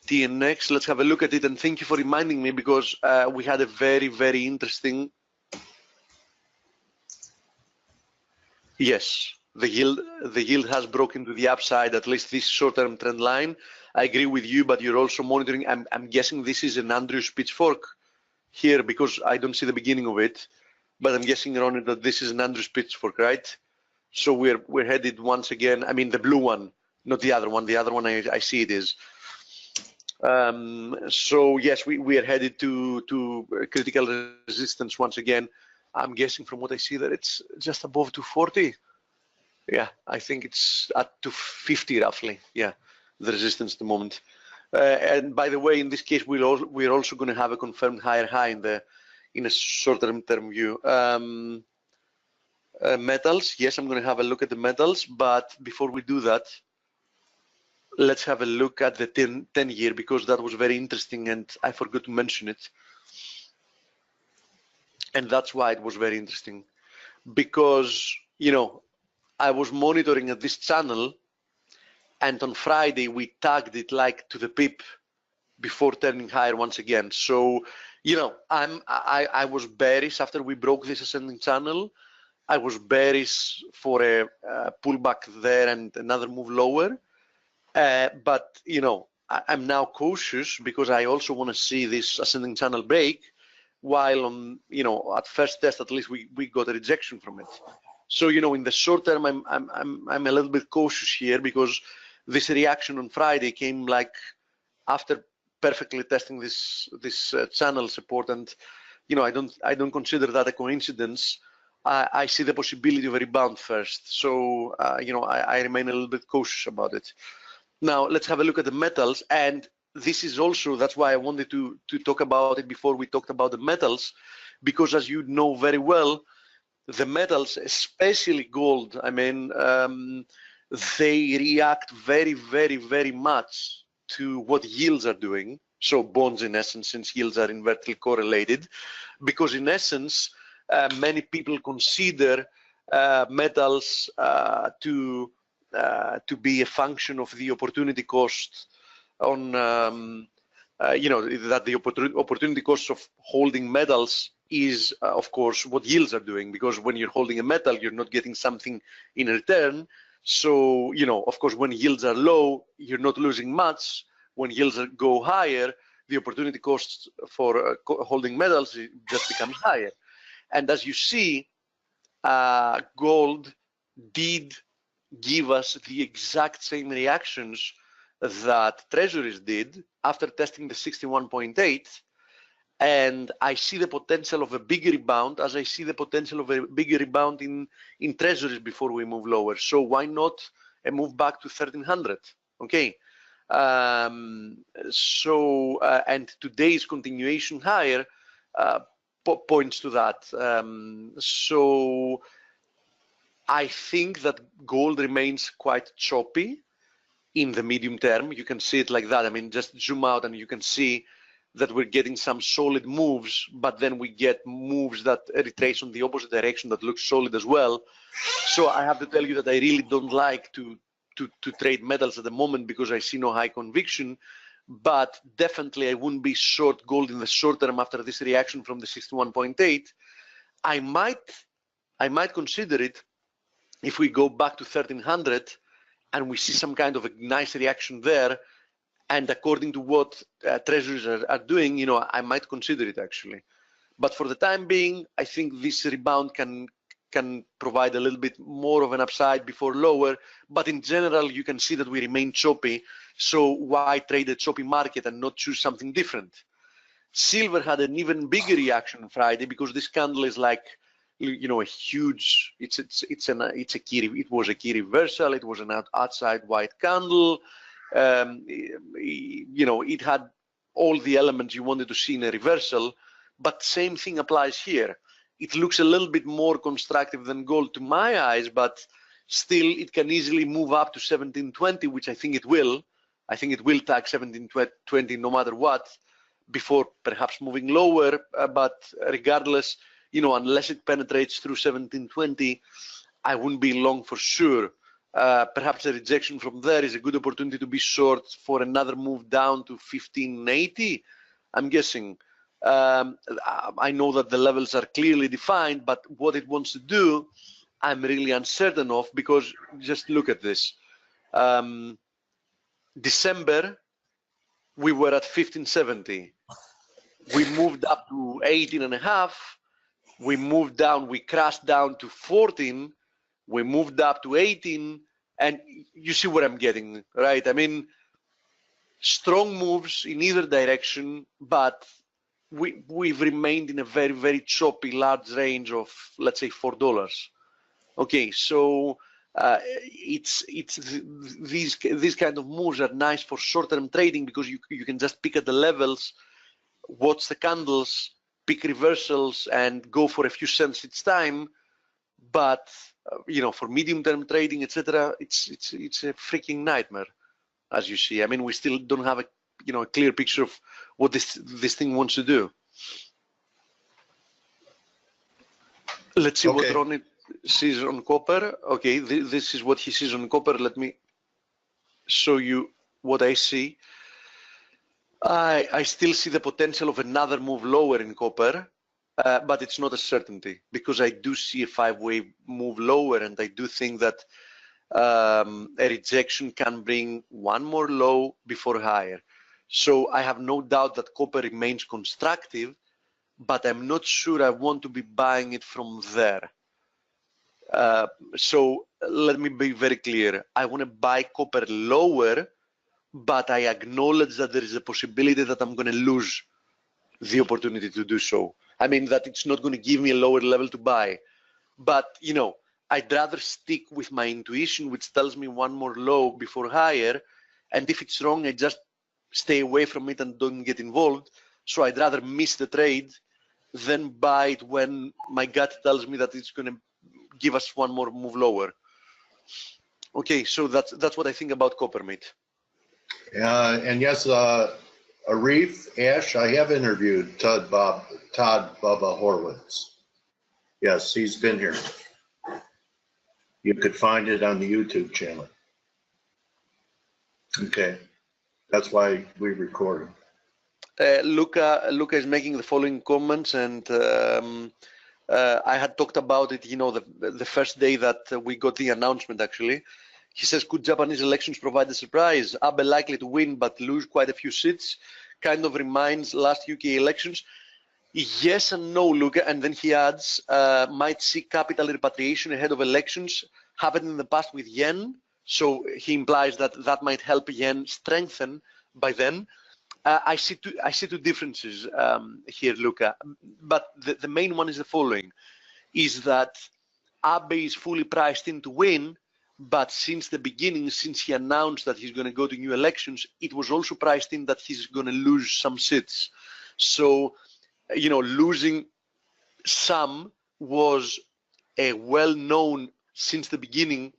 TNX. Let's have a look at it, and thank you for reminding me, because we had a very, very interesting. Yes, the yield has broken to the upside, at least this short-term trend line. I agree with you, but you're also monitoring. I'm guessing this is an Andrews pitchfork here, because I don't see the beginning of it, but I'm guessing, Ronit, that this is an Andrews pitchfork, right? So we're headed once again. I mean, the blue one, not the other one. The other one I see it is. So yes, we are headed to critical resistance once again. I'm guessing from what I see that it's just above 240. Yeah, I think it's at 250 roughly. Yeah, the resistance at the moment. And by the way, in this case, we're also going to have a confirmed higher high in a short-term view. Metals, yes, I'm going to have a look at the metals, but before we do that, let's have a look at the 10-year, because that was very interesting and I forgot to mention it. And that's why it was very interesting, because, you know, I was monitoring at this channel, and on Friday we tagged it like to the pip before turning higher once again. So, you know, I was bearish after we broke this ascending channel. I was bearish for a pullback there and another move lower. But, you know, I'm now cautious, because I also want to see this ascending channel break, while on, you know, at first test, at least we got a rejection from it. So, you know, in the short term, I'm a little bit cautious here, because this reaction on Friday came like after perfectly testing this channel support, and, you know, I don't consider that a coincidence. I see the possibility of a rebound first. So, you know, I remain a little bit cautious about it. Now, let's have a look at the metals. And this is also, that's why I wanted to talk about it before we talked about the metals, because as you know very well, the metals, especially gold, I mean, they react very, very, very much to what yields are doing. So bonds, in essence, since yields are inversely correlated, because in essence, many people consider metals to be a function of the opportunity cost on, you know, that the opportunity cost of holding metals is, of course, what yields are doing, because when you're holding a metal, you're not getting something in return. So, you know, of course, when yields are low, you're not losing much. When yields go higher, the opportunity cost for holding metals just becomes higher. And as you see, gold did give us the exact same reactions that treasuries did after testing the 61.8. And I see the potential of a big rebound, as I see the potential of a big rebound in treasuries before we move lower. So why not a move back to 1300? Okay. So and today's continuation higher points to that. So I think that gold remains quite choppy in the medium term. You can see it like that. I mean, just zoom out and you can see that we're getting some solid moves, but then we get moves that retrace on the opposite direction that looks solid as well. So I have to tell you that I really don't like to trade metals at the moment, because I see no high conviction. But definitely I wouldn't be short gold in the short term after this reaction from the 61.8. I might consider it if we go back to 1300 and we see some kind of a nice reaction there. And according to what treasuries are doing, you know, I might consider it actually. But for the time being, I think this rebound can provide a little bit more of an upside before lower. But in general, you can see that we remain choppy. So why trade a choppy market and not choose something different? Silver had an even bigger reaction on Friday, because this candle is like, you know, a huge. It was a key reversal. It was an outside white candle. You know, it had all the elements you wanted to see in a reversal, but same thing applies here. it looks a little bit more constructive than gold to my eyes, but still it can easily move up to 1720, which I think it will. I think it will tag 1720 no matter what, before perhaps moving lower. But regardless, you know, unless it penetrates through 1720, I wouldn't be long for sure. Perhaps a rejection from there is a good opportunity to be short for another move down to 1580, I'm guessing. I know that the levels are clearly defined, but what it wants to do, I'm really uncertain of, because just look at this. December, we were at 1570. We moved up to 18.5. We moved down, we crashed down to 14. We moved up to 18. And you see what I'm getting, right? I mean, strong moves in either direction, but we've remained in a very, very choppy, large range of, let's say, $4. Okay, so these kind of moves are nice for short-term trading, because you can just pick at the levels, watch the candles, pick reversals, and go for a few cents each time. But you know, for medium-term trading, etc., it's a freaking nightmare, as you see. I mean, we still don't have a clear picture of what this thing wants to do. Let's see what Ronnie sees on copper. Okay, this is what he sees on copper. Let me show you what I see. I still see the potential of another move lower in copper. But it's not a certainty, because I do see a 5-way move lower, and I do think that a rejection can bring one more low before higher. So I have no doubt that copper remains constructive, but I'm not sure I want to be buying it from there. So let me be very clear. I want to buy copper lower, but I acknowledge that there is a possibility that I'm going to lose the opportunity to do so. I mean, that it's not going to give me a lower level to buy. But, you know, I'd rather stick with my intuition, which tells me one more low before higher. And if it's wrong, I just stay away from it and don't get involved. So I'd rather miss the trade than buy it when my gut tells me that it's going to give us one more move lower. Okay, so that's what I think about copper, mate. And yes, Arif, Ash, I have interviewed Todd Bubba Horwitz. Yes, he's been here. You could find it on the YouTube channel. Okay, that's why we recorded. Luca is making the following comments, and I had talked about it, you know, the first day that we got the announcement, actually. He says, could Japanese elections provide a surprise? Abe likely to win, but lose quite a few seats. Kind of reminds last UK elections. Yes and no, Luca. And then he adds, might see capital repatriation ahead of elections. Happened in the past with yen. So he implies that that might help yen strengthen by then. I see two differences here, Luca. But the main one is the following, is that Abe is fully priced in to win. But since the beginning, since he announced that he's going to go to new elections, it was also priced in that he's going to lose some seats. So, you know, losing some was a well-known, since the beginning,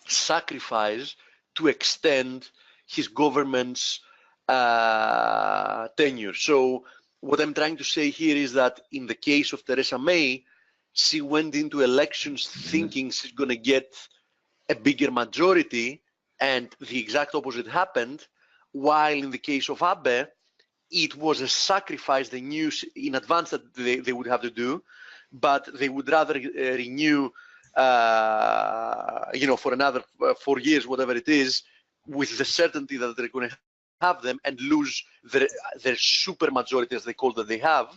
sacrifice to extend his government's tenure. So what I'm trying to say here is that in the case of Theresa May, she went into elections thinking she's going to get a bigger majority, and the exact opposite happened. While in the case of Abe, it was a sacrifice they knew in advance that they would have to do, but they would rather renew, you know, for another 4 years, whatever it is, with the certainty that they're going to have them and lose their super majority, as they call that they have.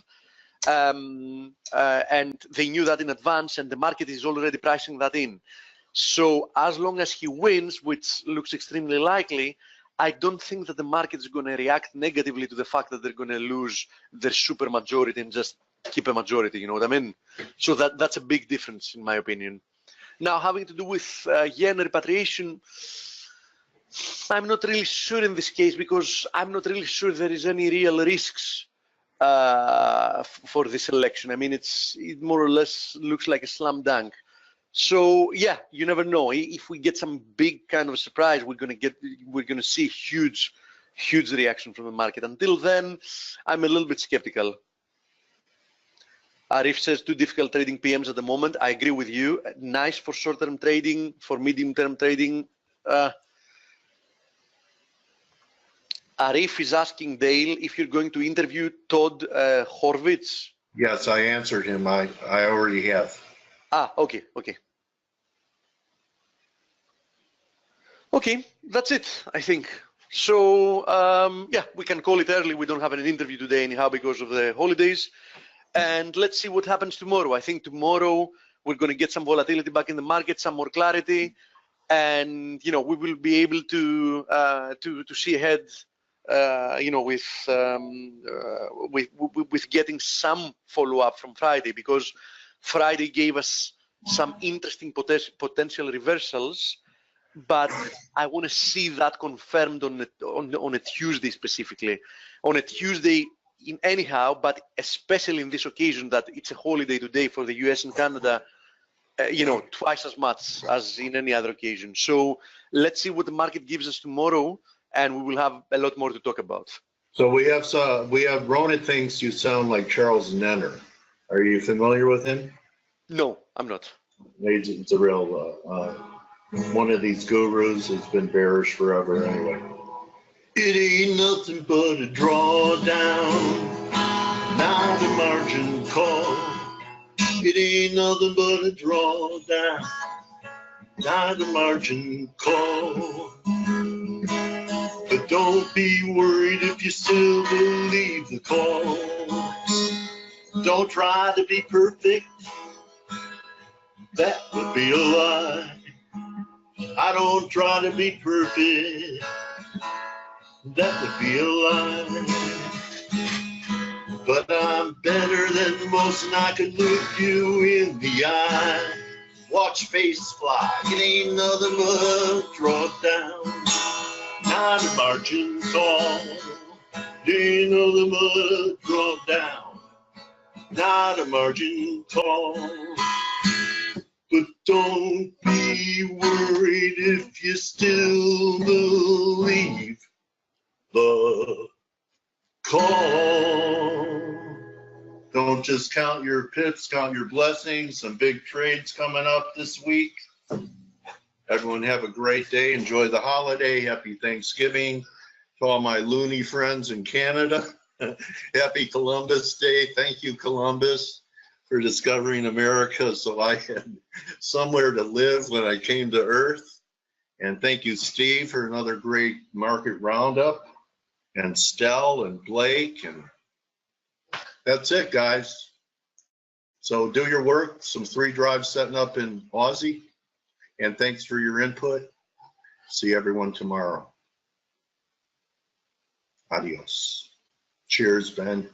And they knew that in advance, and the market is already pricing that in. So as long as he wins, which looks extremely likely, I don't think that the market is going to react negatively to the fact that they're going to lose their super majority and just keep a majority, you know what I mean? So that's a big difference, in my opinion. Now, having to do with yen repatriation, I'm not really sure in this case, because I'm not really sure there is any real risks for this election. I mean, it more or less looks like a slam dunk. So yeah, you never know. If we get some big kind of surprise, we're gonna see huge reaction from the market. Until then, I'm a little bit skeptical. Arif says too difficult trading PMs at the moment. I agree with you. Nice for short-term trading, for medium-term trading. Arif is asking Dale if you're going to interview Todd Horvitz. Yes, I answered him. I already have. Okay. Okay, that's it, I think. So, yeah, we can call it early. We don't have an interview today anyhow because of the holidays. And let's see what happens tomorrow. I think tomorrow we're going to get some volatility back in the market, some more clarity, and we will be able to see ahead. With getting some follow-up from Friday, because Friday gave us some interesting potential reversals, but I want to see that confirmed on a Tuesday specifically, on a Tuesday anyhow, but especially in this occasion that it's a holiday today for the US and Canada, twice as much as in any other occasion. So let's see what the market gives us tomorrow, and we will have a lot more to talk about. So we have Rona thinks you sound like Charles Nenner. Are you familiar with him? No, I'm not. It's a real one of these gurus that's been bearish forever anyway. It ain't nothing but a drawdown, not a margin call. It ain't nothing but a drawdown, not a margin call. But don't be worried if you still believe the call. Don't try to be perfect, that would be a lie. I don't try to be perfect, that would be a lie. But I'm better than most, and I can look you in the eye. Watch face fly, it ain't nothing but a drawdown, not a margin call. It ain't nothing but a drawdown, not a margin call. But don't be worried if you still believe the call. Don't just count your pips, count your blessings. Some big trades coming up this week. Everyone have a great day. Enjoy the holiday. Happy Thanksgiving to all my loony friends in Canada. Happy Columbus Day. Thank you, Columbus, for discovering America so I had somewhere to live when I came to Earth. And thank you, Steve, for another great market roundup, and Stell and Blake. And that's it, guys. So do your work. Some 3 drives setting up in Aussie. And thanks for your input. See everyone tomorrow. Adios. Cheers, Ben.